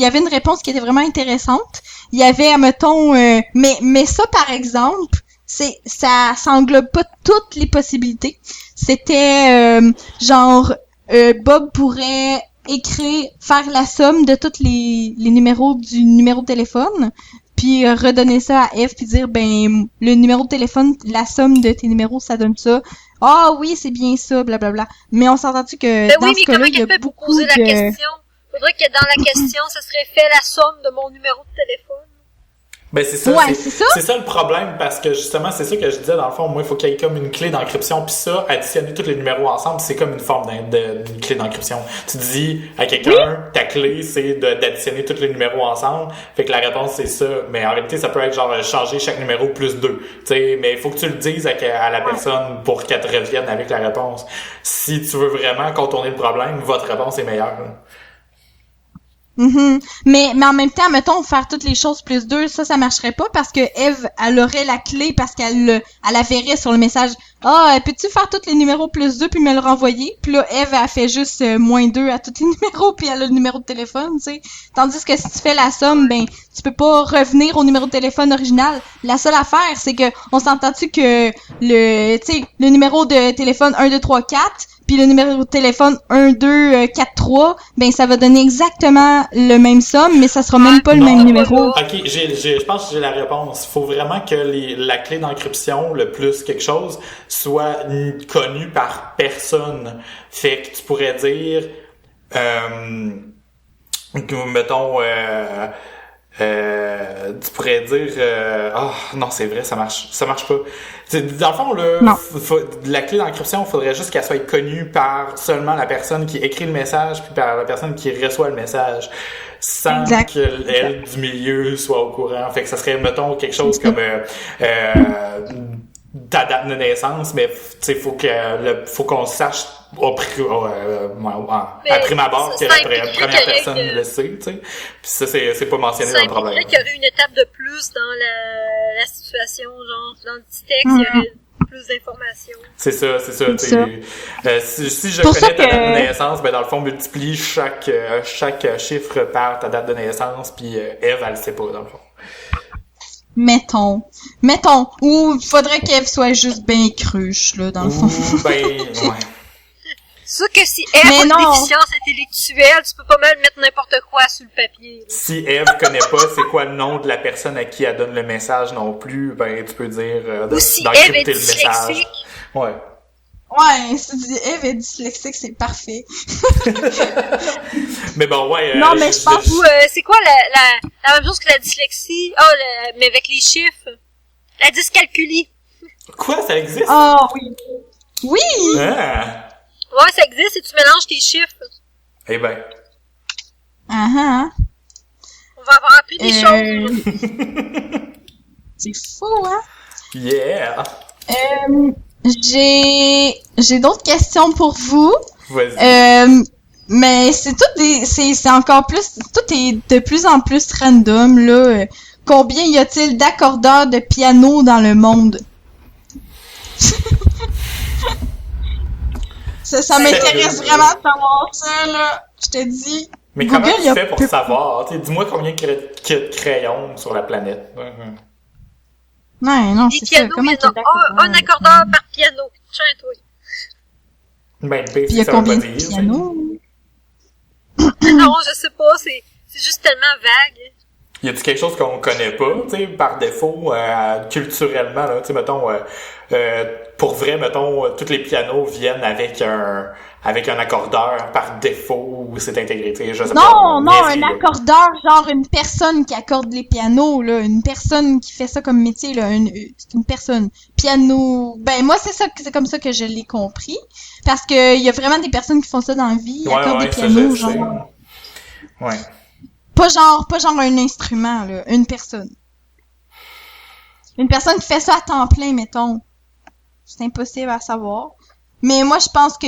avait une réponse qui était vraiment intéressante. Il y avait, mettons, mais ça, par exemple, ça englobe pas toutes les possibilités. C'était, Bob pourrait faire la somme de tous les numéros du numéro de téléphone, puis redonner ça à Eve, puis dire, ben, le numéro de téléphone, la somme de tes numéros, ça donne ça. Ah oui, c'est bien ça, blablabla. Mais on s'entend-tu que dans ce cas-là, il y a beaucoup poser la question? Faudrait que dans la question, ça serait fait la somme de mon numéro de téléphone. Ben c'est ça, ouais, c'est ça le problème, parce que justement, c'est ça que je disais, dans le fond, moi, il faut qu'il y ait comme une clé d'encryption, puis ça, additionner tous les numéros ensemble, c'est comme une forme d'une clé d'encryption. Tu dis à quelqu'un, ta clé, c'est d'additionner tous les numéros ensemble, fait que la réponse, c'est ça, mais en réalité, ça peut être genre changer chaque numéro plus 2, tu sais, mais il faut que tu le dises à la personne pour qu'elle te revienne avec la réponse. Si tu veux vraiment contourner le problème, votre réponse est meilleure. Là. Mm-hmm. Mais en même temps, mettons, faire toutes les choses plus 2, ça marcherait pas parce que Eve, elle aurait la clé parce qu'elle la verrait sur le message. Ah, peux-tu faire tous les numéros plus 2 puis me le renvoyer? Puis là, Eve, elle fait juste moins 2 à tous les numéros puis elle a le numéro de téléphone, tu sais. Tandis que si tu fais la somme, ben, tu peux pas revenir au numéro de téléphone original. La seule affaire, c'est que, on s'entend-tu que le numéro de téléphone 1, 2, 3, 4, puis le numéro de téléphone 1, 2, 4, 3, ben ça va donner exactement le même somme, mais ça sera même pas le même numéro. Ok, je pense que j'ai la réponse. Faut vraiment que la clé d'encryption, le plus quelque chose, soit connue par personne. Fait que tu pourrais dire, mettons, tu pourrais dire non, c'est vrai, ça marche pas. Dans le fond, là, la clé d'encryption, il faudrait juste qu'elle soit connue par seulement la personne qui écrit le message puis par la personne qui reçoit le message, sans que elle du milieu soit au courant. Fait que ça serait, mettons, quelque chose comme ta date de naissance, mais tu sais, faut qu'on sache après ma barre, ça la impliquerait première qu'il y aurait personne que- le sait, tu sais. Puis ça, c'est pas mentionné Ça dans le problème. impliquerait qu'il y aurait une étape de plus dans la situation, genre, dans le petit texte, il y aurait plus d'informations. C'est ça, tu sais. Si je Pour connais ça ta date de que- naissance, ben dans le fond, multiplie chaque chiffre par ta date de naissance, puis Eve, elle le sait pas, dans le fond. Mettons. Ou il faudrait qu'elle soit juste bien cruche, là, dans le fond. Ou, ben, ouais. C'est sûr que si Eve Mais a une non. déficience intellectuelle, tu peux pas mal mettre n'importe quoi sur le papier. Là. Si Eve connaît pas c'est quoi le nom de la personne à qui elle donne le message non plus, ben tu peux dire Ou si Eve d'encrypter est le message. dyslexique. Ouais. Ouais, si Eve est dyslexique, c'est parfait. Mais bon, ouais. Non, mais je pense- Ou c'est quoi la même chose que la dyslexie? Mais avec les chiffres. La dyscalculie. Quoi, ça existe? Ah oui. Oui! Ah! Ouais, ça existe et tu mélanges tes chiffres. Eh ben. Ah On va avoir appris des choses. C'est fou, hein? Yeah! J'ai d'autres questions pour vous. Vas-y. Mais c'est c'est encore plus, tout est de plus en plus random, là. Combien y a-t-il d'accordeurs de piano dans le monde? ça m'intéresse vraiment de savoir ça, là. Je te dis. Mais Google, comment y tu a fais pour peu- savoir? T'sais, dis-moi combien il y a de crayons sur la planète. Ouais, non, Des c'est ça. pianos, Comment il y qu'il y a en a un accordeur par piano. Tiens, toi. Ben, Puis il y a ça veut combien pas de dire, t'sais. pianos? Non, je sais pas, c'est juste tellement vague. Y a-t-il quelque chose qu'on connaît pas, tu sais, par défaut, culturellement, là, tu sais, mettons, pour vrai, mettons, tous les pianos viennent avec un accordeur par défaut, ou c'est intégré, tu sais, je sais pas. Non, niaiserie, un là. accordeur, genre une personne qui accorde les pianos, là, une personne qui fait ça comme métier, là, c'est une personne. Piano, ben moi c'est comme ça que je l'ai compris, parce que il y a vraiment des personnes qui font ça dans la vie, ils accordent des ça, pianos, je sais. genre, Ouais. pas genre un instrument, là, une personne. Une personne qui fait ça à temps plein, mettons. C'est impossible à savoir. Mais moi, je pense que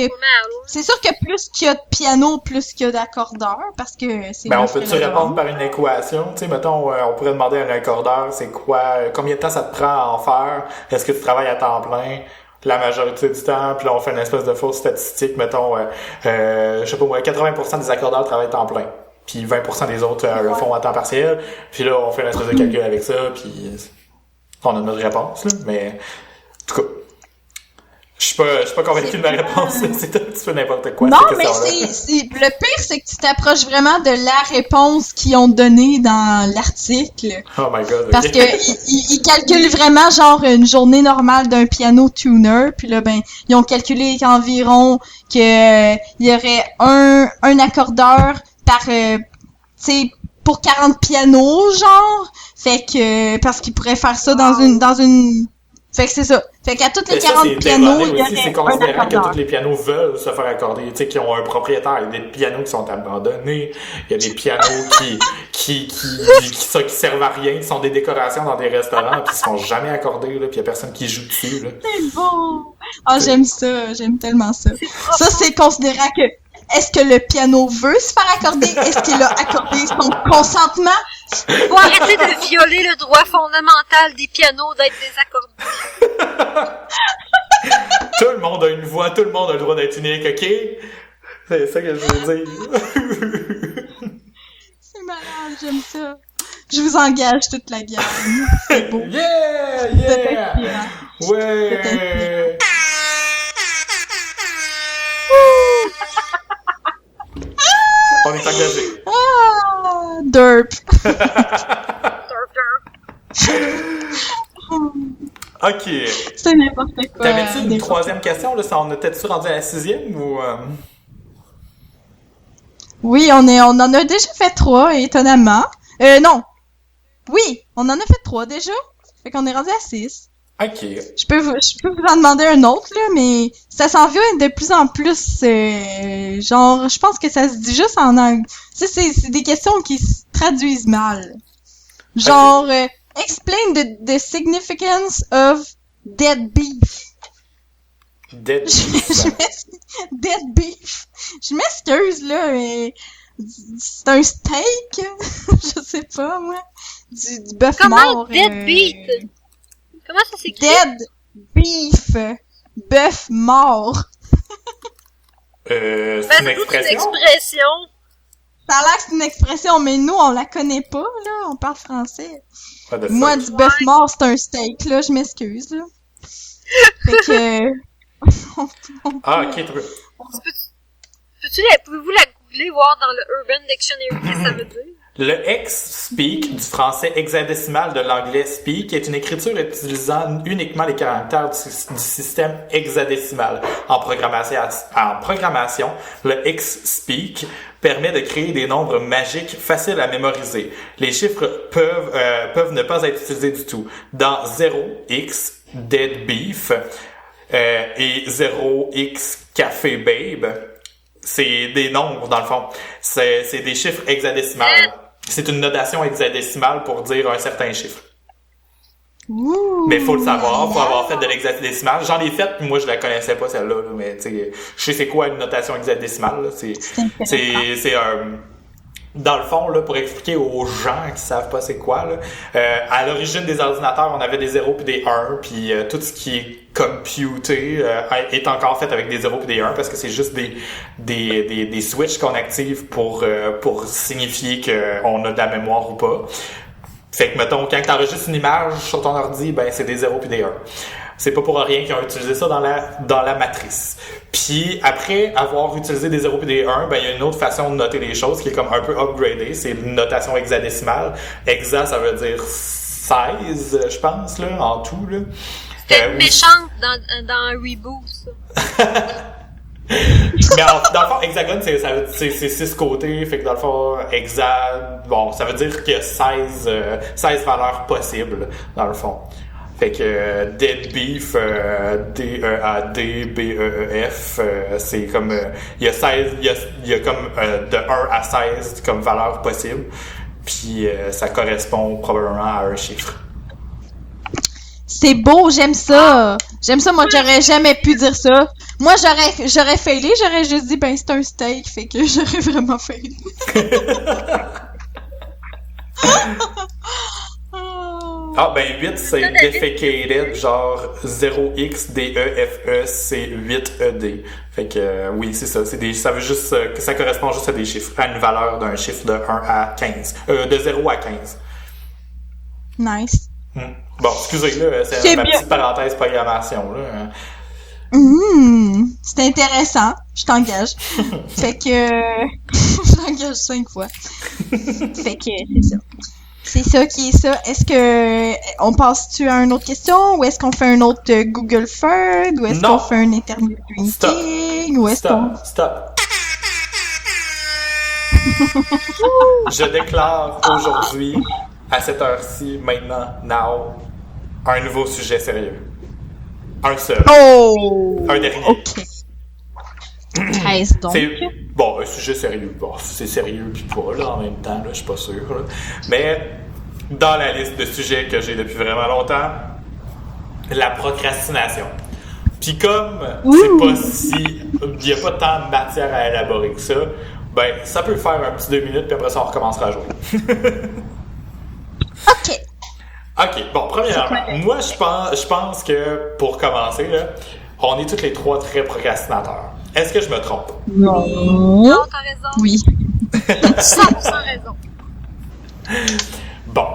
c'est sûr que plus qu'il y a de piano, plus qu'il y a d'accordeurs, parce que c'est... Ben, on l'offre et peut-tu la répondre demande. par une équation? Tu sais, mettons, on pourrait demander à un accordeur, c'est quoi, combien de temps ça te prend à en faire? Est-ce que tu travailles à temps plein? La majorité du temps, puis là, on fait une espèce de fausse statistique, mettons, je sais pas moi, 80% des accordeurs travaillent à temps plein. Puis 20% des autres le font à temps partiel. Puis là, on fait une espèce de calcul avec ça, puis on a notre réponse, là. Mais, en tout cas, je suis pas convaincu de ma réponse. C'est un petit peu n'importe quoi. Non, ces mais questions-là. le pire, c'est que tu t'approches vraiment de la réponse qu'ils ont donnée dans l'article. Oh my god. Parce ok. que ils calculent vraiment genre une journée normale d'un piano tuner, puis là ben ils ont calculé qu'environ que il y aurait un accordeur par tu sais pour 40 pianos genre, fait que parce qu'ils pourraient faire ça dans une fait que c'est ça. Fait qu'à toutes les Mais ça, 40 c'est pianos, développé il y aussi, c'est aurait un considérant que accordeur. tous les pianos veulent se faire accorder, tu sais, qui ont un propriétaire. Il y a des pianos qui sont abandonnés, il y a des pianos qui servent à rien, qui sont des décorations dans des restaurants, puis qui se font jamais accorder, là, puis il y a personne qui joue dessus, là. C'est beau! Ah, j'aime ça, j'aime tellement ça. Ça, c'est considérant que est-ce que le piano veut se faire accorder? Est-ce qu'il a accordé son consentement? Faut arrêter de violer le droit fondamental des pianos d'être désaccordés. Tout le monde a une voix, tout le monde a le droit d'être unique, ok? C'est ça que je veux dire. C'est malade, j'aime ça. Je vous engage toute la gamme. C'est beau. Yeah! C'est Yeah! inspirant. Ouais! On est engagé. Ah! Derp. Derp, derp. Ok. C'est n'importe quoi. T'avais-tu une Des troisième question, là? Ça, on était-tu rendu à la 6e ou... Oui, on en a déjà fait 3, étonnamment. Non. Oui, on en a fait 3 déjà. Fait qu'on est rendu à 6. Ok. Je peux vous en demander un autre, là, mais ça s'en vient de plus en plus, genre, je pense que ça se dit juste en anglais. C'est des questions qui se traduisent mal. Genre, explain the significance of dead beef. Dead beef. Dead beef. Je m'excuse, là, mais c'est un steak? Je sais pas, moi. Du bœuf mort. Comment dead beef? Comment ça s'écrit? Dead beef. Bœuf mort. C'est Ben, une expression? Ça a l'air que c'est une expression, mais nous, on la connaît pas, là. On parle français. What the Moi, fuck? du bœuf mort, c'est un steak, là. Je m'excuse, là. Fait que... Ah, ok, t'as peu. Pouvez-vous la googler, voir dans le Urban Dictionary ce que ça veut dire? Le X-Speak, du français hexadécimal de l'anglais speak, est une écriture utilisant uniquement les caractères du système hexadécimal. En programmation, le X-Speak permet de créer des nombres magiques faciles à mémoriser. Les chiffres peuvent ne pas être utilisés du tout. Dans 0x, Dead Beef, et 0x, Café Babe, c'est des nombres, dans le fond. C'est des chiffres hexadécimales. C'est une notation hexadécimale pour dire un certain chiffre. Ouh, Mais faut le savoir, faut avoir fait de l'hexadécimal. J'en ai fait, puis moi je la connaissais pas celle-là, là, mais tu sais, je sais c'est quoi une notation hexadécimale, là. C'est dans le fond, là, pour expliquer aux gens qui savent pas c'est quoi, là, à l'origine des ordinateurs, on avait des 0 puis des 1, puis tout ce qui est computé est encore fait avec des 0 puis des 1 parce que c'est juste des switches qu'on active pour signifier qu'on a de la mémoire ou pas. Fait que, mettons, quand t'enregistres une image sur ton ordi, ben, c'est des 0 puis des 1. C'est pas pour rien qu'ils ont utilisé ça dans la matrice. Puis, après avoir utilisé des 0 puis des 1, ben, il y a une autre façon de noter les choses qui est comme un peu upgradée. C'est une notation hexadécimale. Hexa, ça veut dire 16, je pense, là, en tout, là. C'était méchante dans Reboot, ça. Mais dans le fond, hexagone, c'est 6 côtés, fait que dans le fond, bon, ça veut dire qu'il y a 16 valeurs possibles, dans le fond. Fait que Dead Beef, D-E-A-D-B-E-E-F, c'est comme, il y a comme de 1 à 16 comme valeurs possibles, puis ça correspond probablement à un chiffre. c'est beau, j'aime ça. J'aime ça, moi, j'aurais jamais pu dire ça. Moi, j'aurais failé, j'aurais juste dit, ben, c'est un steak, fait que j'aurais vraiment failé. Ah, ben 8, c'est defecated, genre 0xDEFE, c'est 8ED. Fait que, oui, c'est ça. Ça veut juste, ça correspond juste à des chiffres, à une valeur d'un chiffre de 1 à 15. De 0 à 15. Nice. Bon, excusez, là, c'est ma petite parenthèse programmation, là. C'est intéressant. Je t'engage. Fait que, je t'engage 5 fois. Fait que, c'est ça. C'est ça qui est ça. Est-ce que on passe-tu à une autre question ou est-ce qu'on fait un autre Google Ferd ou est-ce qu'on fait un Internet Drinking ou est-ce qu'on... Stop. Je déclare aujourd'hui, à cette heure-ci, maintenant, now, un nouveau sujet sérieux. Un seul. Oh! Un dernier. Ok. Qu'est-ce donc? C'est, bon, un sujet sérieux. Bon, c'est sérieux pis pas, là, en même temps, là, je suis pas sûr, là. Mais, dans la liste de sujets que j'ai depuis vraiment longtemps, la procrastination. Pis comme, c'est pas si, il y a pas tant de matière à élaborer que ça, ben, ça peut faire un petit 2 minutes puis après ça, on recommencera à jouer. OK, bon, premièrement, moi, je pense que, pour commencer, là, on est tous les trois très procrastinateurs. Est-ce que je me trompe? Non. Non, t'as raison. Oui. 100% raison. Bon.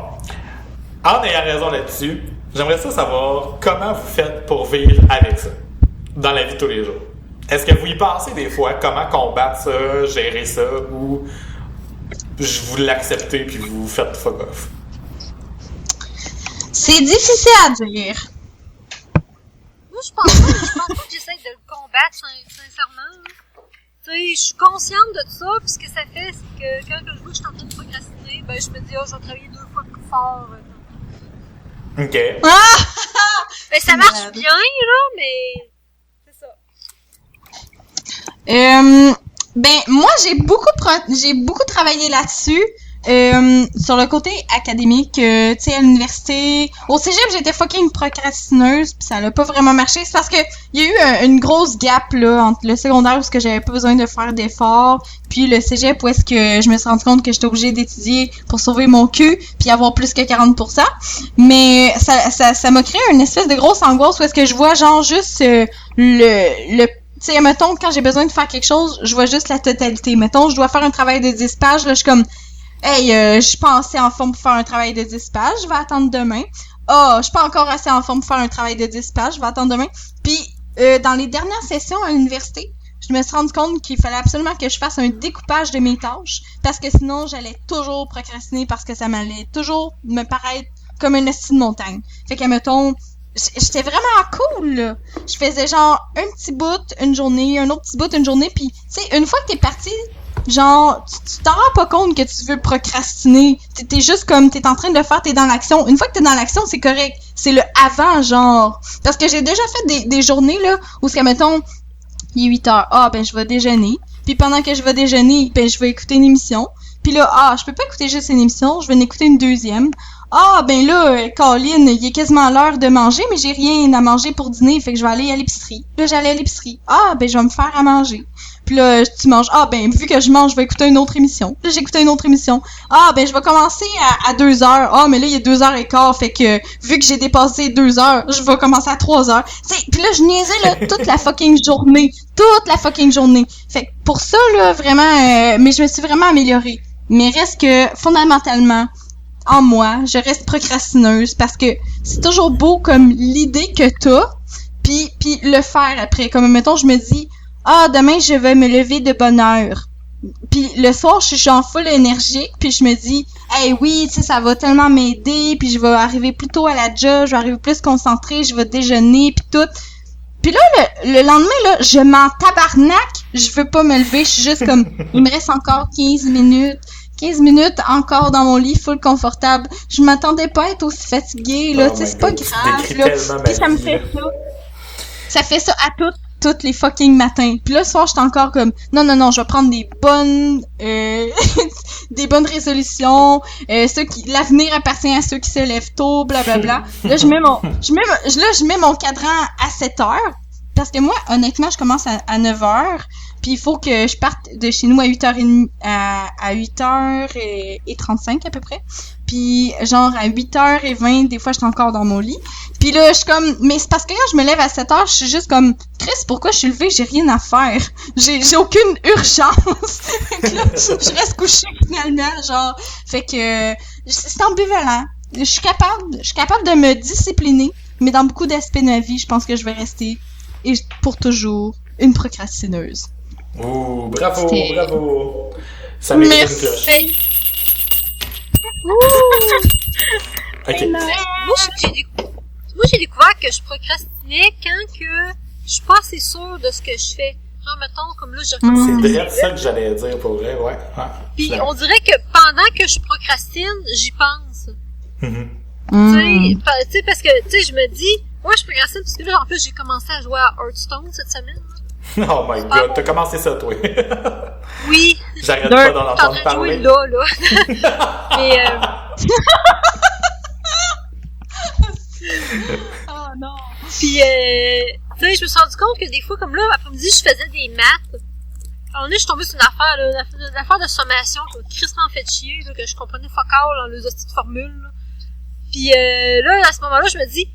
En ayant raison là-dessus, j'aimerais savoir comment vous faites pour vivre avec ça, dans la vie de tous les jours. Est-ce que vous y pensez des fois, comment combattre ça, gérer ça, ou je vous l'acceptez puis vous faites fuck off? C'est difficile à dire. Moi, je pense pas que j'essaie de le combattre, sincèrement. Tu sais, je suis consciente de ça, puis ce que ça fait, c'est que quand je vois que je suis en train de procrastiner, ben, je me dis, oh, je vais travailler 2 fois plus fort. OK. Ah! Ben, ça marche bien, là, mais c'est ça. Ben, moi, j'ai beaucoup travaillé là-dessus. sur le côté académique, tu sais, à l'université, au cégep, j'étais fucking procrastineuse, pis ça l'a pas vraiment marché. C'est parce que il y a eu une grosse gap, là, entre le secondaire où ce que j'avais pas besoin de faire d'efforts, puis le cégep où est-ce que je me suis rendu compte que j'étais obligée d'étudier pour sauver mon cul, puis avoir plus que 40%. Mais ça m'a créé une espèce de grosse angoisse où est-ce que je vois genre juste le tu sais, mettons, quand j'ai besoin de faire quelque chose, je vois juste la totalité. Mettons, je dois faire un travail de 10 pages, là, je suis comme, hey, je suis pas assez en forme pour faire un travail de 10 pages, je vais attendre demain. Je suis pas encore assez en forme pour faire un travail de 10 pages, je vais attendre demain. Puis, dans les dernières sessions à l'université, je me suis rendu compte qu'il fallait absolument que je fasse un découpage de mes tâches, parce que sinon, j'allais toujours procrastiner, parce que ça m'allait toujours me paraître comme une hostie de montagne. Fait que, mettons, j'étais vraiment cool, là. Je faisais genre un petit bout une journée, un autre petit bout une journée, puis tu sais, une fois que t'es parti, genre, tu t'en rends pas compte que tu veux procrastiner. T'es juste comme, t'es en train de le faire, t'es dans l'action. Une fois que t'es dans l'action, c'est correct. C'est le avant, genre. Parce que j'ai déjà fait des journées, là, où c'est, mettons, il est 8 heures. Ah, ben, je vais déjeuner. Puis pendant que je vais déjeuner, ben, je vais écouter une émission. Puis là, je peux pas écouter juste une émission, je vais en écouter une deuxième. Ben là, Colin, il est quasiment l'heure de manger, mais j'ai rien à manger pour dîner, fait que je vais aller à l'épicerie. Là, j'allais à l'épicerie. Ben, je vais me faire à manger. Puis là, tu manges. Ben, vu que je mange, je vais écouter une autre émission. Là, j'ai écouté une autre émission. Ben, je vais commencer à 2 heures. Mais là, il y a 2h15, fait que, vu que j'ai dépassé 2 heures, je vais commencer à 3 heures. Tu sais, puis là, je niaisais, là, toute la fucking journée. Toute la fucking journée. Fait que, pour ça, là, vraiment, mais je me suis vraiment améliorée. Mais reste que, fondamentalement, en moi, je reste procrastineuse parce que c'est toujours beau comme l'idée que t'as, puis le faire après. Comme, mettons, je me dis, demain, je vais me lever de bonne heure. Puis le soir, je suis genre full énergique, puis je me dis, hey, oui, tu sais, ça va tellement m'aider, puis je vais arriver plus tôt à la job, je vais arriver plus concentrée, je vais déjeuner, puis tout. Puis là, le lendemain, là, je m'en tabarnak, je veux pas me lever, je suis juste comme, il me reste encore 15 minutes. 15 minutes encore dans mon lit, full confortable. Je m'attendais pas à être aussi fatiguée, là. Tu sais, c'est pas grave, là. Puis ça me fait ça. Ça fait ça à toutes les fucking matins. Puis là, ce soir, j'étais encore comme, non, je vais prendre des bonnes, des bonnes résolutions. L'avenir appartient à ceux qui se lèvent tôt, blablabla. Là, je mets mon cadran à 7 heures. Parce que moi, honnêtement, je commence à 9 heures. Puis il faut que je parte de chez nous à 8h30, à 8h35 à peu près. Puis genre à 8h20, des fois je suis encore dans mon lit. Puis là, je suis comme, mais c'est parce que quand je me lève à 7h, je suis juste comme, Chris, pourquoi je suis levée? J'ai rien à faire. J'ai aucune urgence. Fait que là, je reste couchée finalement, genre. Fait que c'est ambivalent. Je suis capable de me discipliner, mais dans beaucoup d'aspects de ma vie, je pense que je vais rester pour toujours une procrastineuse. Ouh, bravo! Ça mérite une cloche. Ok. Moi, j'ai découvert que je procrastinais quand que je suis pas assez sûre de ce que je fais. Genre, mettons, comme là, j'ai recommencé. C'est direct ça que j'allais dire pour vrai, ouais. Puis on dirait que pendant que je procrastine, j'y pense. Tu sais, parce que, tu sais, je me dis, je procrastine parce que là, en plus, j'ai commencé à jouer à Hearthstone cette semaine. Oh my god, t'as commencé ça, toi. Oui. J'arrête pas d'en entendre parler. Jouer là. Mais, Oh non. Puis, tu sais, je me suis rendu compte que des fois, comme là, après-midi, je faisais des maths. Alors là, je suis tombée sur une affaire, là, une affaire de sommation qui m'a crissement fait chier, là, que je comprenais fuck all dans les hosties de formules, là. Puis, là, à ce moment-là, je me dis,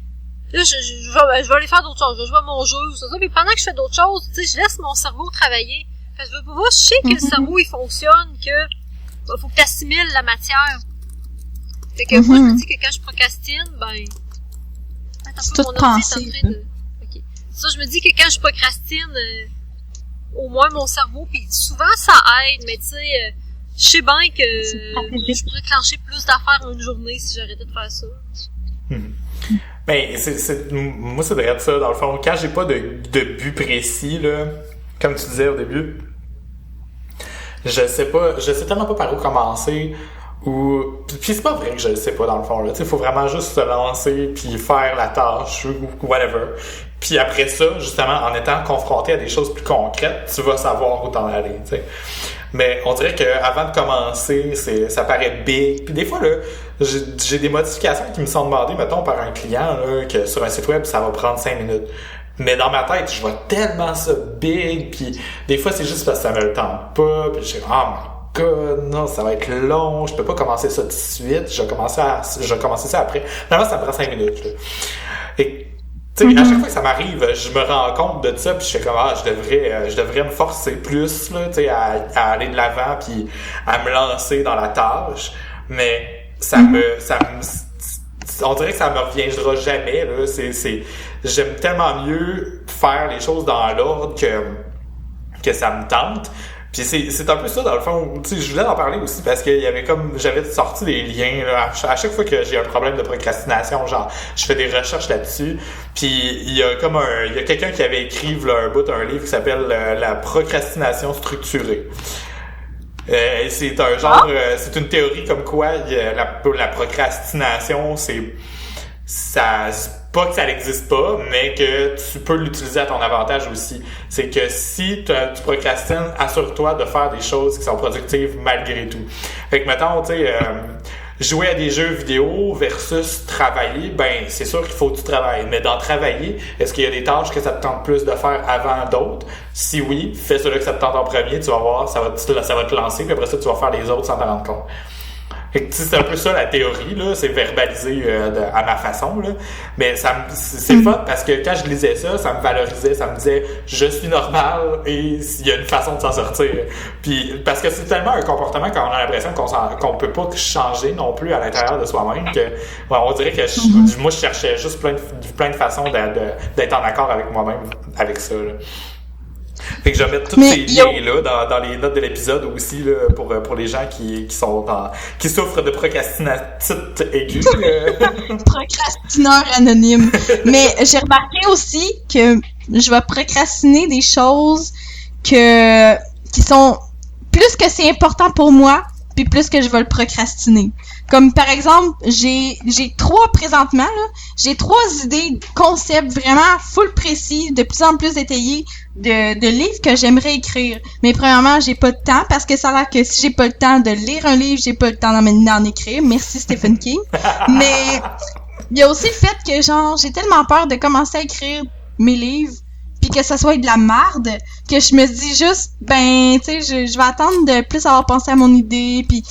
là, je vais aller faire d'autres choses. Je vais jouer à mon jeu, tout ça. Puis pendant que je fais d'autres choses, tu sais, je laisse mon cerveau travailler. Fait que je sais que le cerveau, il fonctionne, que faut que t'assimiles la matière. Fait que moi, je me dis que quand je procrastine, ben... C'est tout pensé. Ok. Ça, je me dis que quand je procrastine, au moins mon cerveau, puis souvent ça aide, mais tu sais, je sais bien que je pourrais clencher plus d'affaires en une journée si j'arrêtais de faire ça. Ben, moi, c'est vrai de ça, dans le fond. Quand j'ai pas de but précis, là, comme tu disais au début, je sais tellement pas par où commencer, puis c'est pas vrai que je le sais pas, dans le fond, là. Tu sais, faut vraiment juste se lancer, puis faire la tâche, ou whatever. Puis après ça, justement, en étant confronté à des choses plus concrètes, tu vas savoir où t'en aller, tu sais. Mais on dirait que avant de commencer, ça paraît big. Puis des fois, là, j'ai des modifications qui me sont demandées, mettons, par un client, là, que sur un site web, ça va prendre 5 minutes. Mais dans ma tête, je vois tellement ça big, puis des fois, c'est juste parce que ça me le tente pas, puis je dis, oh my god, non, ça va être long, je peux pas commencer ça tout de suite, je vais commencer ça après. Finalement, ça me prend 5 minutes, là. Et, tu sais, à chaque fois que ça m'arrive, je me rends compte de ça, puis je fais comme, je devrais me forcer plus, là, tu sais, à aller de l'avant, puis à me lancer dans la tâche. Mais on dirait que ça me reviendra jamais, là. J'aime tellement mieux faire les choses dans l'ordre que ça me tente. Puis c'est un peu ça, dans le fond. Tu sais, je voulais en parler aussi parce qu'il y avait j'avais sorti des liens, là. À chaque fois que j'ai un problème de procrastination, genre, je fais des recherches là-dessus. Puis il y a quelqu'un qui avait écrit, là, un livre qui s'appelle La procrastination structurée. C'est un genre, c'est une théorie comme quoi la procrastination, pas que ça n'existe pas, mais que tu peux l'utiliser à ton avantage aussi. C'est que si tu procrastines, assure-toi de faire des choses qui sont productives malgré tout. Fait que mettons, tu sais, jouer à des jeux vidéo versus travailler, ben c'est sûr qu'il faut que tu travailles. Mais dans travailler, est-ce qu'il y a des tâches que ça te tente plus de faire avant d'autres? Si oui, fais celui que ça te tente en premier, tu vas voir, ça va te lancer, puis après ça, tu vas faire les autres sans t'en rendre compte. Fait que, c'est un peu ça la théorie, là, c'est verbalisé à ma façon, là. Mais c'est fun parce que quand je lisais ça, ça me valorisait, ça me disait je suis normal et il y a une façon de s'en sortir. Puis parce que c'est tellement un comportement qu'on a l'impression qu'on peut pas changer non plus à l'intérieur de soi-même que on dirait que moi je cherchais juste plein de façons d'être en accord avec moi-même avec ça, là. Fait que je vais mettre tous ces liens-là dans les notes de l'épisode aussi, là, pour les gens qui souffrent de procrastinatite aiguë. Procrastineur anonyme. Mais j'ai remarqué aussi que je vais procrastiner des choses qui sont plus que c'est important pour moi, puis plus que je vais le procrastiner. Comme par exemple, j'ai 3 présentement, là. J'ai 3 idées, concepts vraiment full précis, de plus en plus détaillés de livres que j'aimerais écrire. Mais premièrement, j'ai pas de temps parce que ça a l'air que si j'ai pas le temps de lire un livre, j'ai pas le temps d'en écrire. Merci Stephen King. Mais il y a aussi le fait que genre j'ai tellement peur de commencer à écrire mes livres puis que ça soit de la marde que je me dis juste ben tu sais je vais attendre de plus avoir pensé à mon idée puis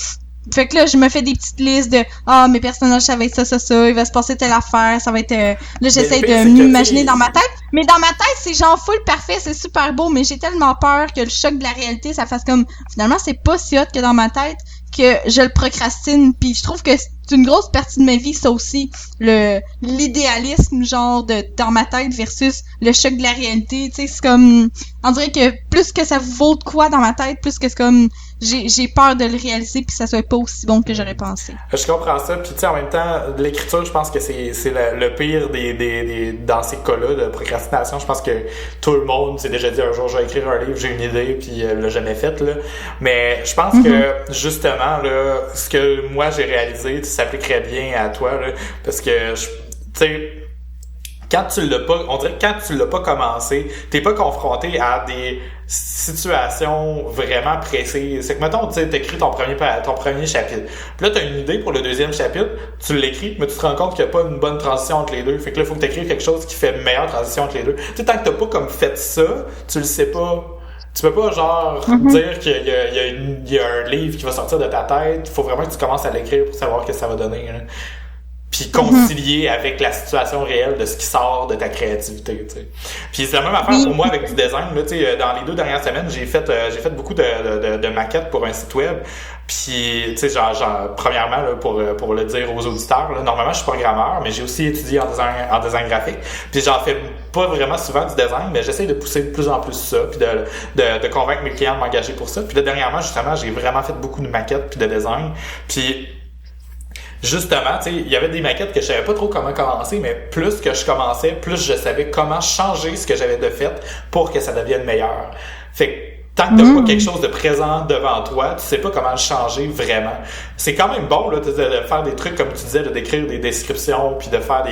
fait que là je me fais des petites listes de mes personnages ça va être ça il va se passer telle affaire ça va être là j'essaie de m'imaginer dans ma tête mais dans ma tête c'est genre full parfait c'est super beau mais j'ai tellement peur que le choc de la réalité ça fasse comme finalement c'est pas si hot que dans ma tête que je le procrastine puis je trouve que c'est une grosse partie de ma vie ça aussi l'idéalisme genre dans ma tête versus le choc de la réalité tu sais c'est comme on dirait que plus que ça vaut de quoi dans ma tête plus que c'est comme j'ai peur de le réaliser puis que ça soit pas aussi bon que j'aurais pensé. Je comprends ça puis tu sais en même temps l'écriture je pense que c'est le pire des dans ces cas-là de procrastination. Je pense que tout le monde s'est déjà dit un jour je vais écrire un livre, j'ai une idée puis l'a jamais fait là. Mais je pense que justement là ce que moi j'ai réalisé ça s'appliquerait bien à toi là parce que tu sais quand tu l'as pas, on dirait que quand tu l'as pas commencé, t'es pas confronté à des situations vraiment précises. C'est que, mettons, tu sais, t'écris ton premier chapitre. Puis là, t'as une idée pour le deuxième chapitre, tu l'écris, mais tu te rends compte qu'il n'y a pas une bonne transition entre les deux. Fait que là, il faut que t'écrives quelque chose qui fait une meilleure transition entre les deux. Tu sais, tant que t'as pas comme fait ça, tu le sais pas. Tu peux pas, genre, dire qu'il y a un livre qui va sortir de ta tête. Il faut vraiment que tu commences à l'écrire pour savoir ce que ça va donner, hein. Puis concilier avec la situation réelle de ce qui sort de ta créativité, tu sais. Puis c'est la même affaire pour moi avec du design, là, tu sais, dans les 2 dernières semaines, j'ai fait beaucoup de maquettes pour un site web. Puis, tu sais, genre premièrement, là, pour le dire aux auditeurs, là, normalement, je suis programmeur, mais j'ai aussi étudié en design graphique. Puis j'en fais pas vraiment souvent du design, mais j'essaie de pousser de plus en plus ça, puis de convaincre mes clients de m'engager pour ça. Puis là, dernièrement, justement, j'ai vraiment fait beaucoup de maquettes puis de design. Puis justement, tu sais, il y avait des maquettes que je savais pas trop comment commencer, mais plus que je commençais, plus je savais comment changer ce que j'avais de fait pour que ça devienne meilleur. Fait que tant que t'as pas quelque chose de présent devant toi, tu sais pas comment le changer vraiment. C'est quand même bon là de faire des trucs comme tu disais, de d'écrire des descriptions puis de faire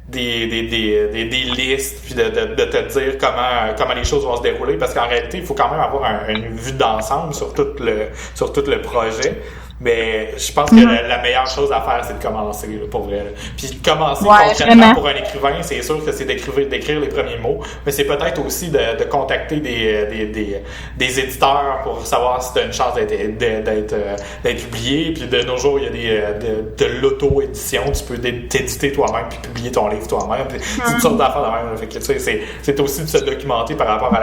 des listes puis de te dire comment les choses vont se dérouler, parce qu'en réalité il faut quand même avoir une vue d'ensemble sur tout le projet. Mais je pense que la meilleure chose à faire, c'est de commencer, là, pour vrai. Là. Puis commencer concrètement vraiment. pour un écrivain, c'est sûr que c'est d'écrire les premiers mots, mais c'est peut-être aussi de contacter des éditeurs pour savoir si tu as une chance d'être publié. Puis de nos jours, il y a de l'auto-édition, tu peux t'éditer toi-même puis publier ton livre toi-même. C'est une sorte d'affaire de même. Fait que, tu sais, c'est aussi de se documenter par rapport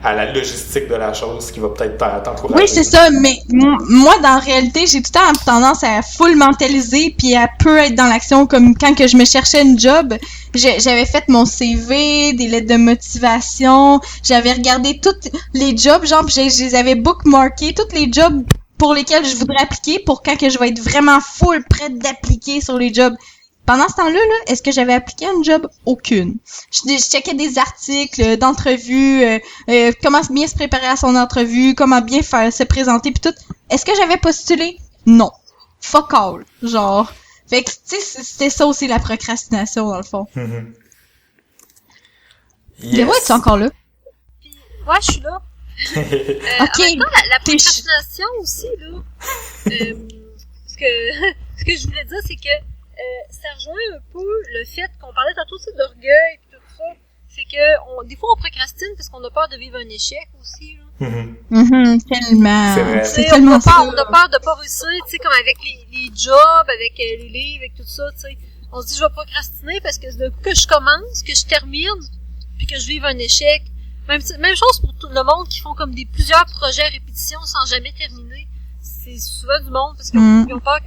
à la logistique de la chose qui va peut-être t'encourager. Oui, c'est ça, mais moi, dans la réalité, j'ai tout le temps tendance à full mentaliser puis à peu être dans l'action, comme quand que je me cherchais une job, j'avais fait mon CV, des lettres de motivation, j'avais regardé tous les jobs, genre, je les avais bookmarkés, tous les jobs pour lesquels je voudrais appliquer pour quand que je vais être vraiment full prête d'appliquer sur les jobs. Pendant ce temps-là, est-ce que j'avais appliqué à une job? Aucune. Je checkais des articles d'entrevue, comment bien se préparer à son entrevue, comment bien se présenter pis tout. Est-ce que j'avais postulé? Non. Fuck all. Genre. Fait que, tu sais, c'était ça aussi la procrastination, dans le fond. Mm-hmm. Yes. Léo, es-tu encore là? Puis, ouais, je suis là. Ok. En même temps, la procrastination aussi, là. Ce que je voulais dire, c'est que ça rejoint un peu le fait qu'on parlait tantôt d'orgueil et tout ça. C'est que des fois on procrastine parce qu'on a peur de vivre un échec aussi, là. Tellement. C'est vrai. C'est tellement ça. On a peur de pas réussir, tu sais, comme avec les jobs, avec les livres, avec tout ça, tu sais. On se dit, je vais procrastiner parce que d'un coup que je commence, que je termine, puis que je vive un échec. Même chose pour tout le monde qui font comme plusieurs projets à répétition sans jamais terminer. C'est souvent du monde parce qu'ils ont peur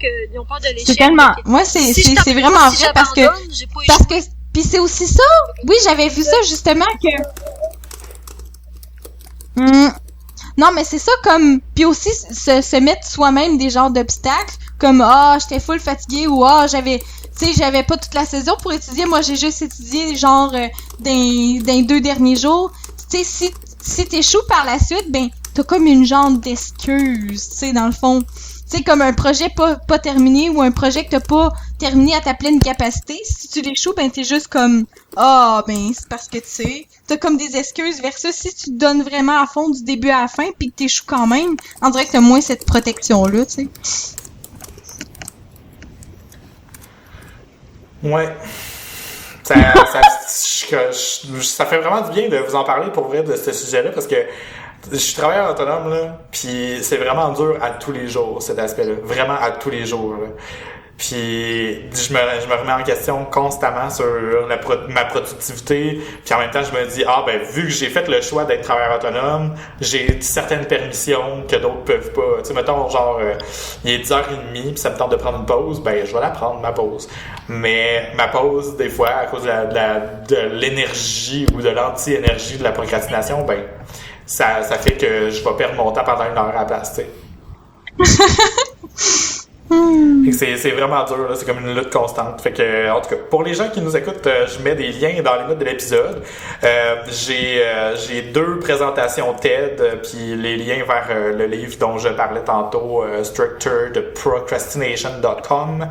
de l'échec. C'est tellement, moi, c'est vraiment vrai parce que puis c'est aussi ça. Oui, j'avais vu ça justement que, non, mais c'est ça comme, puis aussi se mettre soi-même des genres d'obstacles, comme, j'étais full fatiguée, ou j'avais pas toute la saison pour étudier, moi j'ai juste étudié genre dans 2 derniers jours. Tu sais, si t'échoues par la suite, ben t'as comme une genre d'excuse, tu sais, dans le fond. Tu sais, comme un projet pas terminé ou un projet que t'as pas terminé à ta pleine capacité, si tu l'échoues, ben t'es juste comme ben c'est parce que tu sais, t'as comme des excuses versus si tu te donnes vraiment à fond du début à la fin puis que t'échoues quand même, on dirait que t'as moins cette protection-là, tu sais. Ouais. Ça fait vraiment du bien de vous en parler pour vrai de ce sujet-là parce que je suis travailleur autonome, là, puis c'est vraiment dur à tous les jours, cet aspect-là. Vraiment à tous les jours, là. Puis je me remets en question constamment sur ma productivité, puis en même temps je me dis vu que j'ai fait le choix d'être travailleur autonome, j'ai certaines permissions que d'autres peuvent pas. Tu sais, mettons genre il est 10h30 puis ça me tente de prendre une pause, ben je vais la prendre ma pause. Mais ma pause des fois à cause de l'énergie ou de l'anti-énergie de la procrastination, ben ça fait que je vais perdre mon temps pendant 1 heure à la place, tu sais. C'est vraiment dur, là. C'est comme une lutte constante. Fait que, en tout cas, pour les gens qui nous écoutent, je mets des liens dans les notes de l'épisode. J'ai 2 présentations TED, puis les liens vers le livre dont je parlais tantôt, structuredprocrastination.com.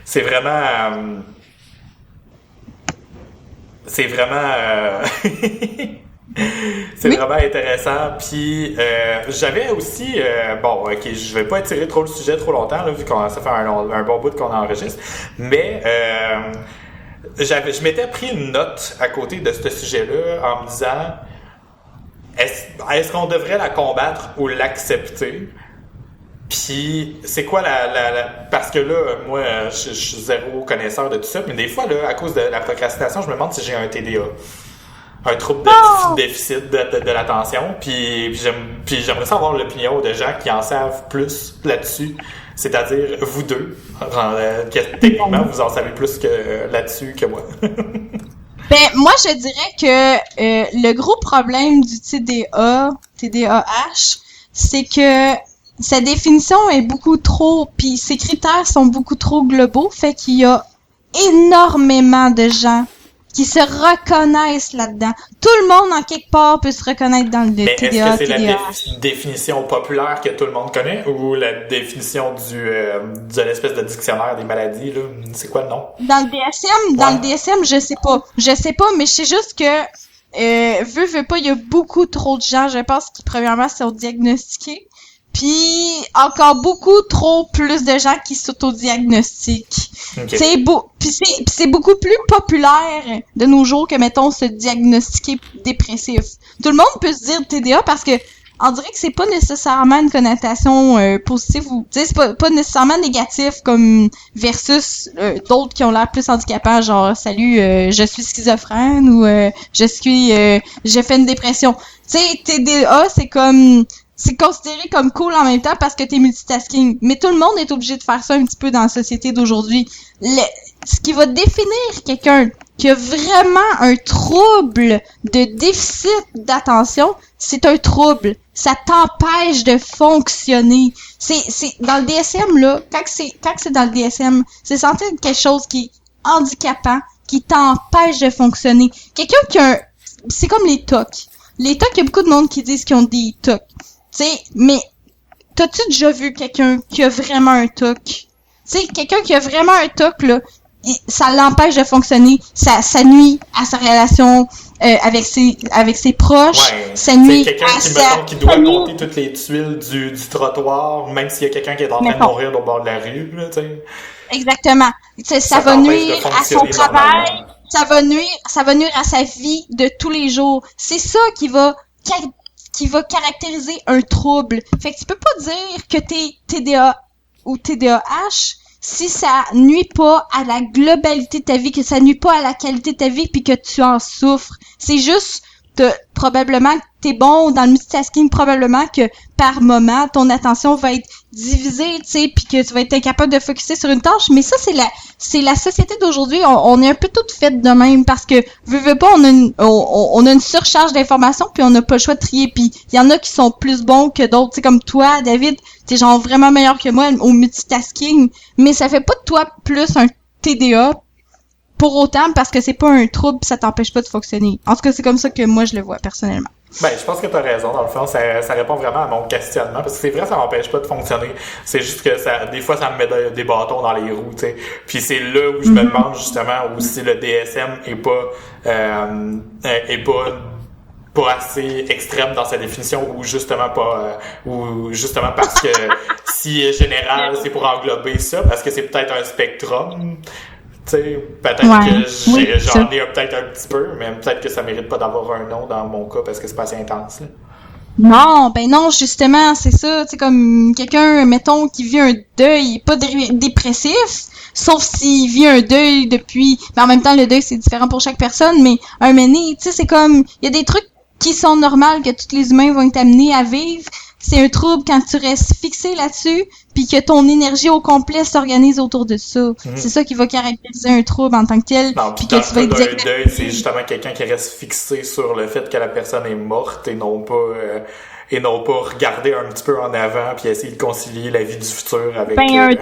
C'est vraiment vraiment intéressant. Puis j'avais aussi je vais pas étirer trop le sujet trop longtemps là, vu que ça fait un bon bout qu'on enregistre, mais je m'étais pris une note à côté de ce sujet-là en me disant est-ce qu'on devrait la combattre ou l'accepter? Puis c'est quoi parce que là moi je suis zéro connaisseur de tout ça, mais des fois là à cause de la procrastination je me demande si j'ai un TDA, un trouble de déficit de l'attention, puis j'aimerais savoir l'opinion de gens qui en savent plus là-dessus, c'est-à-dire vous deux, que techniquement vous en savez plus là-dessus que moi. Ben moi je dirais que le gros problème du TDAH, c'est que sa définition est beaucoup trop, puis ses critères sont beaucoup trop globaux, fait qu'il y a énormément de gens qui se reconnaissent là-dedans. Tout le monde, en quelque part, peut se reconnaître dans le Mais TDA, est-ce que c'est TDAH. la définition populaire que tout le monde connaît ou la définition de l'espèce de dictionnaire des maladies, là? C'est quoi le nom? Dans le DSM, je sais pas. Je sais pas, mais je sais juste que, veux pas, il y a beaucoup trop de gens, je pense, qui, premièrement, sont diagnostiqués. Puis encore beaucoup trop plus de gens qui s'autodiagnostiquent. Okay. Puis c'est beaucoup plus populaire de nos jours que, mettons, se diagnostiquer dépressif. Tout le monde peut se dire TDA parce que on dirait que c'est pas nécessairement une connotation positive ou, tu sais, c'est pas nécessairement négatif comme versus d'autres qui ont l'air plus handicapants, genre salut, je suis schizophrène ou j'ai fait une dépression. Tu sais, TDA, c'est considéré comme cool en même temps parce que t'es multitasking. Mais tout le monde est obligé de faire ça un petit peu dans la société d'aujourd'hui. Ce qui va définir quelqu'un qui a vraiment un trouble de déficit d'attention, c'est un trouble. Ça t'empêche de fonctionner. C'est dans le DSM, là, quand c'est dans le DSM, c'est censé être quelque chose qui est handicapant, qui t'empêche de fonctionner. Quelqu'un qui a c'est comme les TOC. Les TOC, il y a beaucoup de monde qui disent qu'ils ont des TOC. Tu sais, mais t'as-tu déjà vu quelqu'un qui a vraiment un TOC? Tu sais, quelqu'un qui a vraiment un TOC, là, ça l'empêche de fonctionner, ça nuit à sa relation avec ses proches, Ouais. ça nuit c'est quelqu'un à qui, sa mettons, qui doit famille. compter toutes les tuiles du trottoir, même s'il y a quelqu'un qui est en train de Mettons. mourir au bord de la rue, là, tu sais. Exactement. Tu sais, ça va t'empêche de nuire à son fonctionner travail, normalement. ça va nuire à sa vie de tous les jours. C'est ça qui va caractériser un trouble. Fait que tu peux pas dire que t'es TDA ou TDAH si ça nuit pas à la globalité de ta vie, que ça nuit pas à la qualité de ta vie puis que tu en souffres. C'est juste probablement que t'es bon dans le multitasking, probablement que par moment ton attention va être divisée, tu sais, puis que tu vas être incapable de focusser sur une tâche. Mais ça, c'est la société d'aujourd'hui. On est un peu toutes faites de même parce que veux pas, on a une surcharge d'informations puis on n'a pas le choix de trier. Puis il y en a qui sont plus bons que d'autres, tu sais, comme toi, David, t'es genre vraiment meilleur que moi au multitasking, mais ça fait pas de toi plus un TDA pour autant parce que c'est pas un trouble, ça t'empêche pas de fonctionner. En tout cas, c'est comme ça que moi je le vois personnellement. Ben, je pense que t'as raison. Dans le fond, ça répond vraiment à mon questionnement. Parce que c'est vrai, ça m'empêche pas de fonctionner. C'est juste que des fois, ça me met des bâtons dans les roues, tu sais. Puis c'est là où je me demande, justement, où si le DSM est pas assez extrême dans sa définition ou justement parce que si général, c'est pour englober ça, parce que c'est peut-être un spectrum. Tu sais, peut-être que j'en ai peut-être un petit peu, mais peut-être que ça mérite pas d'avoir un nom dans mon cas parce que c'est pas assez intense, là. Non, ben non, justement, c'est ça, tu sais, comme quelqu'un, mettons, qui vit un deuil, pas dépressif, sauf s'il vit un deuil depuis, mais en même temps, le deuil, c'est différent pour chaque personne, mais un méné, tu sais, c'est comme, il y a des trucs qui sont normaux que tous les humains vont être amenés à vivre. C'est un trouble quand tu restes fixé là-dessus, puis que ton énergie au complet s'organise autour de ça. C'est ça qui va caractériser un trouble en tant que tel. Non, puis puis que tu vas être d'un deuil, c'est justement quelqu'un qui reste fixé sur le fait que la personne est morte et non pas regarder un petit peu en avant puis essayer de concilier la vie du futur avec... Ben,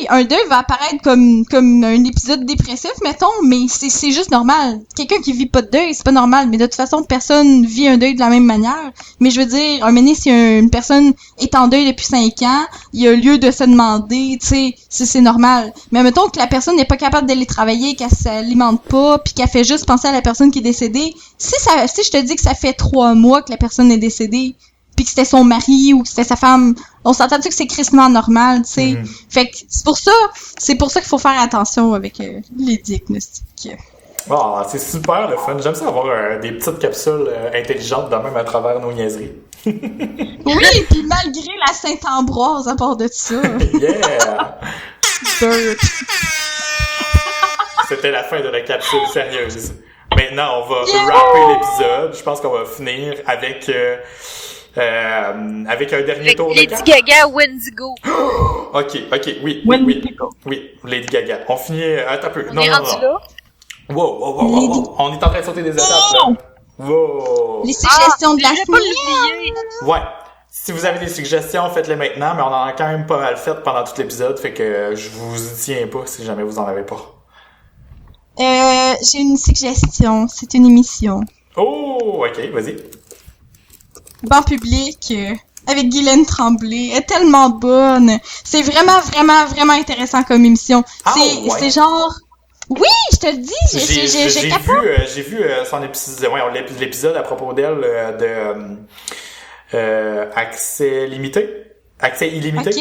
un deuil va apparaître comme un épisode dépressif, mettons, mais c'est juste normal. Quelqu'un qui vit pas de deuil, c'est pas normal, mais de toute façon, personne vit un deuil de la même manière. Mais je veux dire, un moment donné, si une personne est en deuil depuis 5 ans, il y a lieu de se demander, tu sais, si c'est normal. Mais mettons que la personne n'est pas capable d'aller travailler, qu'elle s'alimente pas, puis qu'elle fait juste penser à la personne qui est décédée. Si je te dis que ça fait 3 mois que la personne est décédée, puis que c'était son mari ou que c'était sa femme, on s'entend-tu que c'est crissement normal, tu sais. Fait que c'est pour ça qu'il faut faire attention avec les diagnostics. Oh, c'est super le fun. J'aime ça avoir des petites capsules intelligentes de même à travers nos niaiseries. Oui, puis malgré la Saint-Ambroise à part de ça. Yeah! Dirt. C'était la fin de la capsule sérieuse. Maintenant, on va rapper l'épisode. Je pense qu'on va finir avec un dernier tour de Lady carte. Gaga, Wendigo. Ok, oui, Lady Gaga. On finit, attends un peu. On est rendu là. Wow. On est en train de sauter des étapes, là. Wow. Les suggestions de la j'allais pas semaine. l'oublier. Ouais. Si vous avez des suggestions, faites-les maintenant, mais on en a quand même pas mal fait pendant tout l'épisode, fait que je vous y tiens pas si jamais vous en avez pas. J'ai une suggestion. C'est une émission. Oh, ok, vas-y. Banc public, avec Guylaine Tremblay. Elle est tellement bonne. C'est vraiment, vraiment, vraiment intéressant comme émission. Ah, C'est, ouais. c'est genre... Oui, je te le dis, j'ai capable. J'ai vu son épisode, l'épisode à propos d'elle de accès limité. Accès illimité. Ok.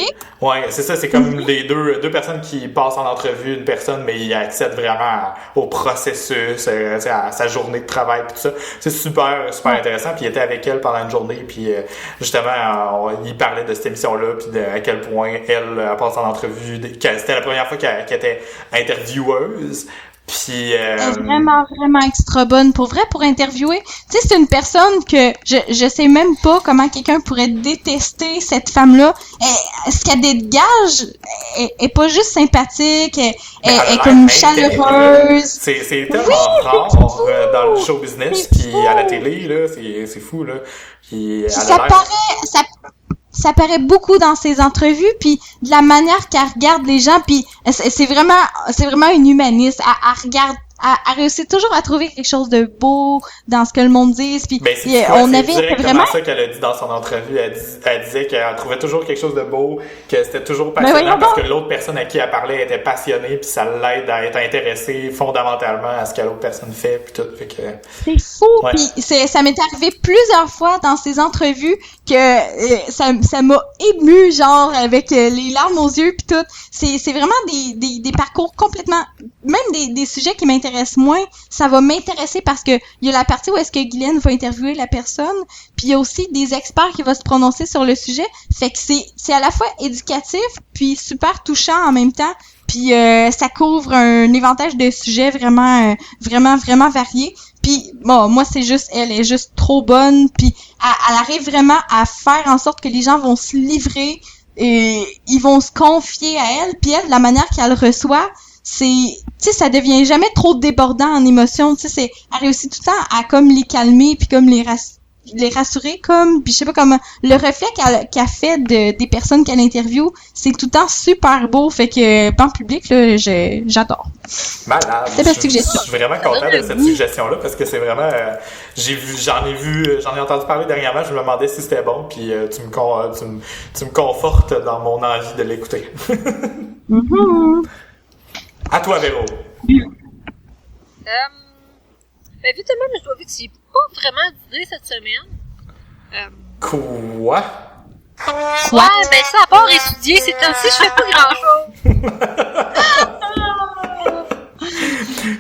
Ouais, c'est ça, c'est comme les deux personnes qui passent en entrevue une personne, mais ils accèdent vraiment au processus, à sa journée de travail pis tout ça. C'est super intéressant. Puis il était avec elle pendant une journée, puis justement, il parlait de cette émission-là, puis à quel point elle passe en entrevue, c'était la première fois qu'elle était intervieweuse. Puis Elle est vraiment, vraiment extra bonne. Pour vrai, pour interviewer, tu sais, c'est une personne que je sais même pas comment quelqu'un pourrait détester cette femme-là. Ce qu'elle dégage est pas juste sympathique, elle est comme chaleureuse. C'est tellement rare dans le show business, puis à la télé, là, c'est fou, là. Puis ça paraît beaucoup dans ses entrevues, puis de la manière qu'elle regarde les gens, puis c'est vraiment une humaniste. Elle réussit toujours à trouver quelque chose de beau dans ce que le monde dit. Puis on avait vraiment ça qu'elle a dit dans son entrevue. Elle disait qu'elle trouvait toujours quelque chose de beau, que c'était toujours passionnant parce que l'autre personne à qui elle parlait était passionnée, puis ça l'aide à être intéressée fondamentalement à ce que l'autre personne fait, puis tout. Fait que c'est fou. Ouais. Puis ça m'est arrivé plusieurs fois dans ces entrevues que ça m'a ému, genre avec les larmes aux yeux puis tout. C'est vraiment des parcours complètement, même des sujets qui m'intéressent moins, ça va m'intéresser parce que il y a la partie où est-ce que Guylaine va interviewer la personne, puis il y a aussi des experts qui vont se prononcer sur le sujet. Fait que c'est à la fois éducatif puis super touchant en même temps. Puis ça couvre un éventail de sujets vraiment variés. Puis bon, moi c'est juste, elle est juste trop bonne, puis elle arrive vraiment à faire en sorte que les gens vont se livrer et ils vont se confier à elle, puis elle, la manière qu'elle reçoit, c'est, tu sais, ça devient jamais trop débordant en émotion, tu sais, elle réussit tout le temps à comme les calmer puis comme les rassurer, comme, puis je sais pas, comme le reflet qu'elle fait des personnes qu'elle interviewe, c'est tout le temps super beau. Fait que Banc public, là, j'adore. Malade. C'est ma suggestion. Je suis vraiment content de cette suggestion-là parce que c'est vraiment, j'en ai entendu parler dernièrement. Je me demandais si c'était bon, puis tu me confortes dans mon envie de l'écouter. Mm-hmm. À toi, Véro. Ben, vite même, je dois avouer que j'ai pas vraiment d'idée cette semaine. Quoi? Ouais, ben ça, à part étudier, ces temps-ci, je fais pas grand-chose.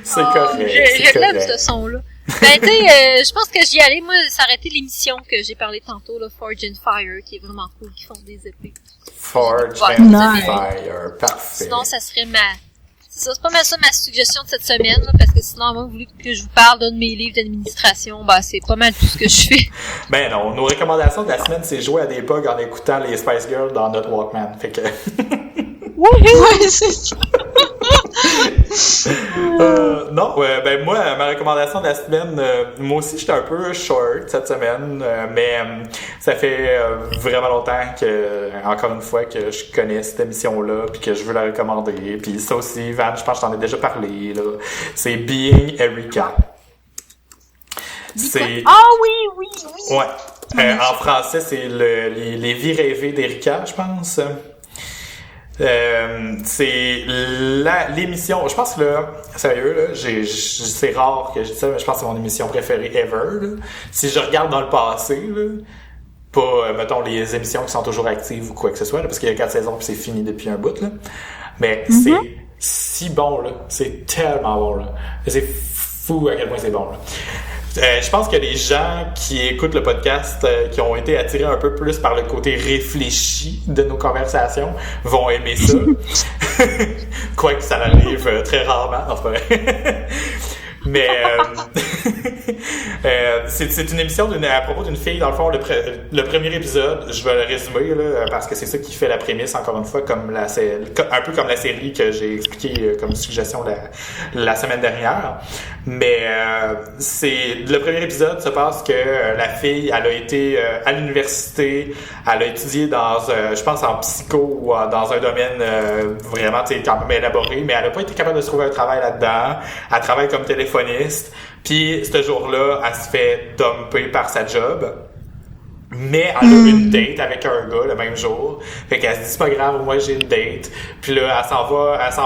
C'est correct. Je lève ce son-là. Ben, tu sais, je pense que j'y allais, moi, s'arrêter l'émission que j'ai parlé tantôt, là, Forge and Fire, qui est vraiment cool, qui font des épées. Forge and Fire, parfait. Sinon, ça serait c'est pas mal ça ma suggestion de cette semaine, là, parce que sinon, moi, vous voulez que je vous parle d'un de mes livres d'administration, ben, c'est pas mal tout ce que je fais. Ben non, nos recommandations de la semaine, c'est jouer à des bugs en écoutant les Spice Girls dans notre Walkman. Fait que... Ouais, c'est ça. Non, ben moi, ma recommandation de la semaine, moi aussi j'étais un peu short cette semaine, mais ça fait vraiment longtemps que, encore une fois, que je connais cette émission-là, puis que je veux la recommander. Puis ça aussi, Van, je pense que je t'en ai déjà parlé, là. C'est Being Erika. C'est... Ah oui. Ouais. En français, c'est les vies rêvées d'Erika, je pense. C'est l'émission, je pense que là, sérieux, là, c'est rare que je dise ça, mais je pense que c'est mon émission préférée ever, là. Si je regarde dans le passé, là, pas, mettons, les émissions qui sont toujours actives ou quoi que ce soit, là, parce qu'il y a 4 saisons puis c'est fini depuis un bout, là. Mais c'est si bon, là. C'est tellement bon, là. C'est fou à quel point c'est bon, là. Je pense que les gens qui écoutent le podcast, qui ont été attirés un peu plus par le côté réfléchi de nos conversations, vont aimer ça. Quoique ça arrive très rarement, non, c'est pas vrai. Mais c'est une émission à propos d'une fille, dans le fond, le premier épisode, je vais le résumer là, parce que c'est ça qui fait la prémisse, encore une fois, un peu comme la série que j'ai expliqué comme suggestion la semaine dernière. Mais c'est le premier épisode se passe que la fille, elle a été à l'université, elle a étudié dans, je pense en psycho ou dans un domaine vraiment, tu sais, quand même élaboré, mais elle a pas été capable de se trouver un travail là-dedans. Elle travaille comme téléphoniste. Puis ce jour-là, elle se fait dumper par sa job. Mais elle a une date avec un gars le même jour. Fait qu'elle se dit, c'est pas grave, moi j'ai une date. Puis là, elle s'en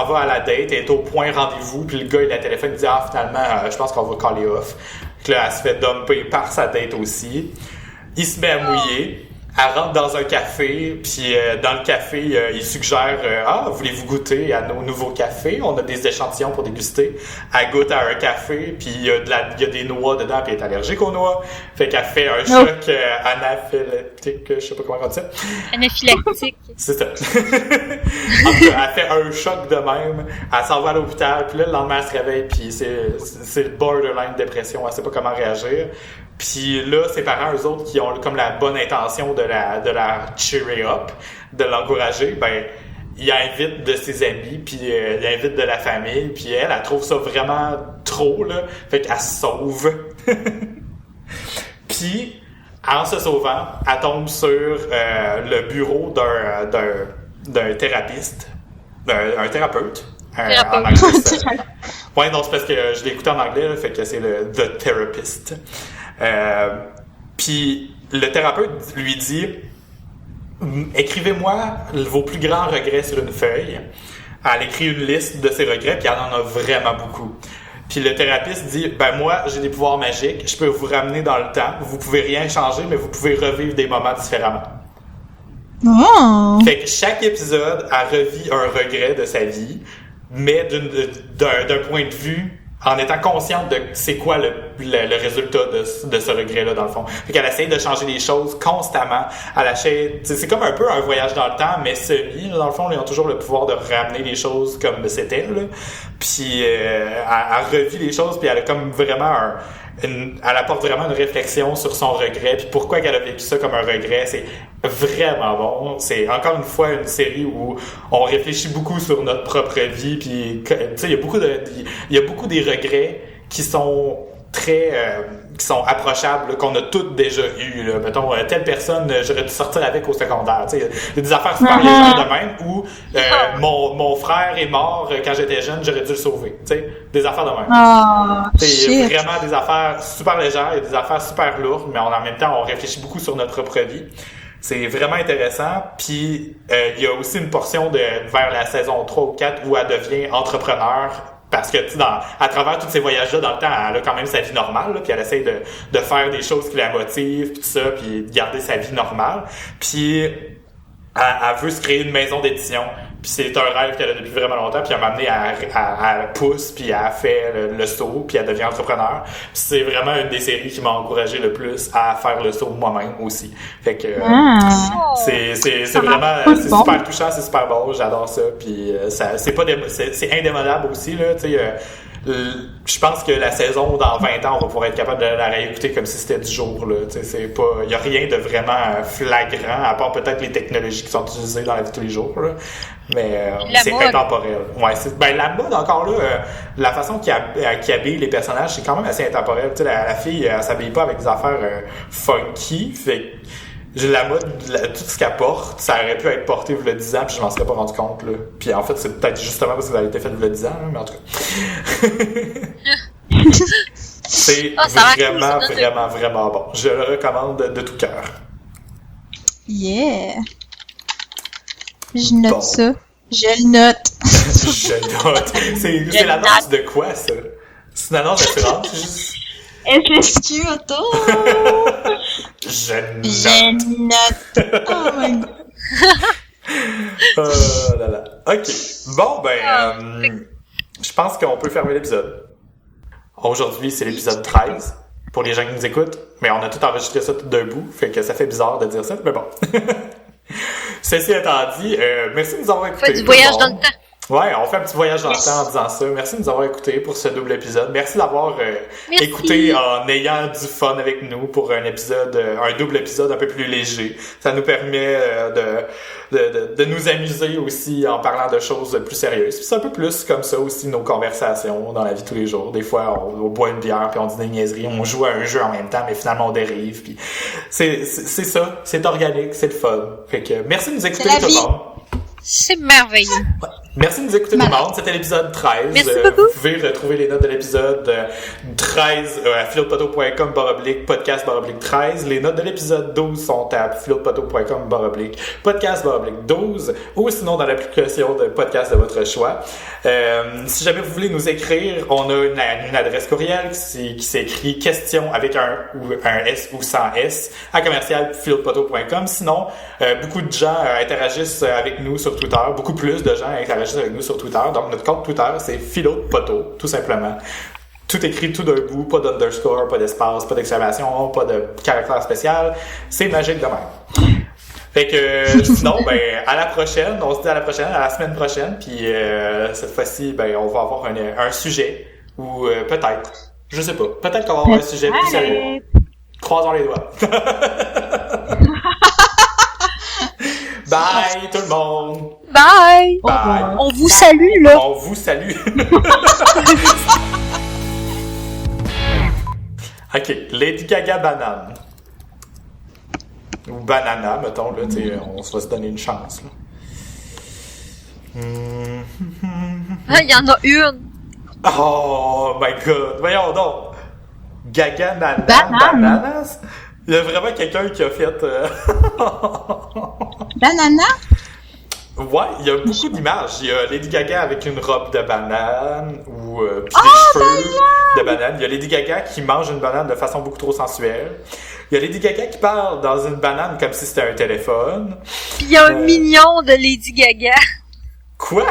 va à la date, elle est au point rendez-vous. Puis le gars, il a le téléphone, il dit, ah, finalement, je pense qu'on va caller off. Puis là, elle se fait dumper par sa date aussi. Il se met à mouiller. Elle rentre dans un café, puis dans le café, il suggère ah, voulez-vous goûter à nos nouveaux cafés? On a des échantillons pour déguster. Elle goûte à un café, puis il y a des noix dedans, puis elle est allergique aux noix. Fait qu'elle fait un choc anaphylactique, je sais pas comment on dit ça. Anaphylactique. C'est ça. En tout cas, elle fait un choc de même. Elle s'en va à l'hôpital, puis là, le lendemain, elle se réveille, puis c'est le borderline dépression. Elle sait pas comment réagir. Puis là, ses parents, eux autres, qui ont comme la bonne intention de la cheerer up, de l'encourager, ben, ils invitent de ses amis, puis ils invitent de la famille, puis elle trouve ça vraiment trop, là. Fait qu'elle se sauve. Puis, en se sauvant, elle tombe sur le bureau d'un thérapeute. En anglais, ouais, non, c'est parce que je l'ai écouté en anglais, là, fait que c'est le The Therapist. Puis le thérapeute lui dit, écrivez-moi vos plus grands regrets sur une feuille. Elle écrit une liste de ses regrets, puis elle en a vraiment beaucoup. Puis le thérapeute dit, ben moi, j'ai des pouvoirs magiques, je peux vous ramener dans le temps, vous pouvez rien changer, mais vous pouvez revivre des moments différemment. Oh. Fait que chaque épisode, elle revit un regret de sa vie, mais d'un point de vue en étant consciente de c'est quoi le résultat de ce regret-là, dans le fond. Fait qu'elle essaie de changer les choses constamment. Elle achète, c'est comme un peu un voyage dans le temps, mais semi, dans le fond, ils ont toujours le pouvoir de ramener les choses comme c'était, là. Puis elle revit les choses, puis elle a comme vraiment elle apporte vraiment une réflexion sur son regret, puis pourquoi qu'elle a vécu ça comme un regret. C'est vraiment bon. C'est encore une fois une série où on réfléchit beaucoup sur notre propre vie, puis tu sais, il y a beaucoup des regrets qui sont très qui sont approchables, là, qu'on a toutes déjà eu, là. Mettons, telle personne, j'aurais dû sortir avec au secondaire. Tu sais, il y a des affaires super légères de même où mon frère est mort quand j'étais jeune, j'aurais dû le sauver. Tu sais, des affaires de même. Il y a vraiment des affaires super légères, il y a des affaires super lourdes, mais en même temps, on réfléchit beaucoup sur notre propre vie. C'est vraiment intéressant. Puis, il y a aussi une portion vers la saison 3 ou 4 où elle devient entrepreneur. Parce que, tu sais, à travers tous ces voyages-là, dans le temps, elle a quand même sa vie normale, là, puis elle essaie de faire des choses qui la motivent, puis tout ça, puis de garder sa vie normale. Puis, elle veut se créer une maison d'édition. Puis c'est un rêve qu'elle a depuis vraiment longtemps, puis elle m'a amené à pousse, puis elle fait le saut, puis elle devient entrepreneur. Puis c'est vraiment une des séries qui m'a encouragé le plus à faire le saut moi-même aussi. Fait que c'est vraiment c'est bon. Super touchant, c'est super beau, j'adore ça. Puis c'est indémodable aussi, là, tu sais. Je pense que la saison, dans 20 ans, on va pouvoir être capable de la réécouter comme si c'était du jour, là. Tu sais, c'est pas, il y a rien de vraiment flagrant, à part peut-être les technologies qui sont utilisées dans la vie de tous les jours, là. Mais c'est intemporel. Ouais, la mode encore là, la façon qu'il habille les personnages, c'est quand même assez intemporel. Tu sais, la fille, elle s'habille pas avec des affaires funky, fait la mode, tout ce qu'elle porte, ça aurait pu être porté il y a 10 ans, puis je m'en serais pas rendu compte, là. Puis en fait, c'est peut-être justement parce que ça a été fait il y a 10 ans, là, mais en tout cas. C'est vraiment, vraiment, vraiment bon. Je le recommande de tout cœur. Yeah! Je note ça. Je le note. Je note. C'est l'annonce de quoi, ça? C'est une annonce d'assurance? SSQ Auto! Je note. Oh my god. Oh là là. Ok. Bon, je pense qu'on peut fermer l'épisode. Aujourd'hui, c'est l'épisode 13. Pour les gens qui nous écoutent. Mais on a tout enregistré ça tout d'un bout. Fait que ça fait bizarre de dire ça, mais bon. Ceci étant dit, merci de nous avoir écoutés. Fait du voyage dans le temps. Ouais, on fait un petit voyage dans le temps en disant ça. Merci de nous avoir écoutés pour ce double épisode. Merci d'avoir écouté en ayant du fun avec nous pour un double épisode un peu plus léger. Ça nous permet de nous amuser aussi en parlant de choses plus sérieuses. Puis c'est un peu plus comme ça aussi nos conversations dans la vie de tous les jours. Des fois, on boit une bière puis on dit des niaiseries, on joue à un jeu en même temps, mais finalement on dérive. Puis c'est ça, c'est organique, c'est le fun. Fait que merci de nous écouter tout le monde. C'est merveilleux. Ouais. Merci de nous écouter tout le monde. C'était l'épisode 13. Merci beaucoup. Vous pouvez retrouver les notes de l'épisode 13 à philodepotteau.com/podcast/13. Les notes de l'épisode 12 sont à philodepotteau.com/podcast/12 ou sinon dans l'application de podcast de votre choix. Si jamais vous voulez nous écrire, on a une adresse courriel qui s'écrit question avec un S ou sans S à commercial@philodepotteau.com. Sinon, beaucoup de gens interagissent avec nous sur Twitter. Beaucoup plus de gens interagissent avec nous sur Twitter. Donc, notre compte Twitter, c'est Philo de Poteau, tout simplement. Tout écrit tout d'un bout, pas d'underscore, pas d'espace, pas d'exclamation, pas de caractère spécial. C'est magique de même. Fait que, sinon, à la prochaine. On se dit à la prochaine, à la semaine prochaine. Puis, cette fois-ci, on va avoir un sujet. Ou peut-être, je sais pas. Peut-être qu'on va avoir un sujet plus sérieux. Croisons les doigts. Bye tout le monde! Bye! Bye! On vous salue, là! On vous salue! Ok, Lady Gaga banane. Ou banana, mettons, là, on va se donner une chance, là. Ah, il y en a une! Oh my god! Voyons donc! Gaga bananas? Il y a vraiment quelqu'un qui a fait... Banana? Ouais, il y a beaucoup d'images. Il y a Lady Gaga avec une robe de banane ou puis des cheveux de banane. Il y a Lady Gaga qui mange une banane de façon beaucoup trop sensuelle. Il y a Lady Gaga qui parle dans une banane comme si c'était un téléphone. Puis il y a un mignon de Lady Gaga. Quoi?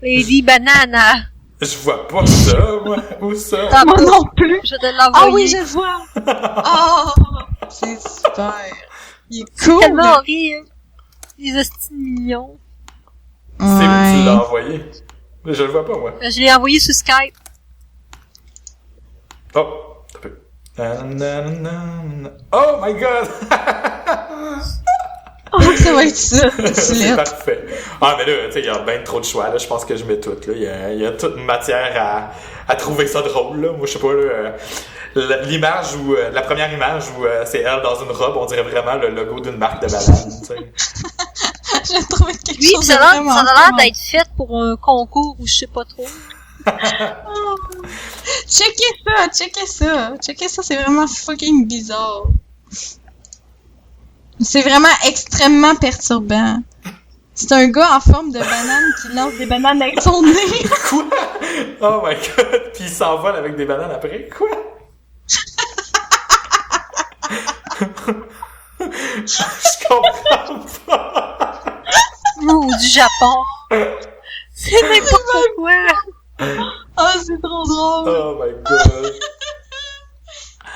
Lady Banana. Je vois pas ça, moi. Où ça? Ah, Moi non plus. Je te l'envoie. Ah oui, je le vois. Oh, c'est super. Il est cool. Tellement rire. Les hosties mignons. C'est où tu l'as envoyé? Je le vois pas, moi. Je l'ai envoyé sur Skype. Oh, un peu. Oh my god! Oh, ça va être ça. C'est parfait. Ah, mais là, tu sais, il y a bien trop de choix, là. Je pense que je mets tout, là. Il y a toute matière à trouver ça drôle, là. Moi, je sais pas, là. L'image où, la première image où c'est elle dans une robe, on dirait vraiment le logo d'une marque de banane, tu sais. J'ai trouvé quelque Oui, chose ça de a vraiment l'air fun. d'être fait pour un concours ou je sais pas trop. Checkez ça, c'est vraiment fucking bizarre. C'est vraiment extrêmement perturbant. C'est un gars en forme de banane qui lance des bananes avec son nez. Quoi? Oh my god! Puis il s'envole avec des bananes après? Quoi? Je comprends pas! Ou du Japon. C'est n'importe quoi. Oh, c'est trop drôle. Oh my god!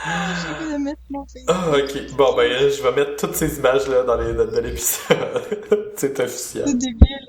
J'ai envie de mettre mon face. Ah, ok. Bon, je vais mettre toutes ces images-là dans les notes de l'épisode. C'est officiel. C'est débile.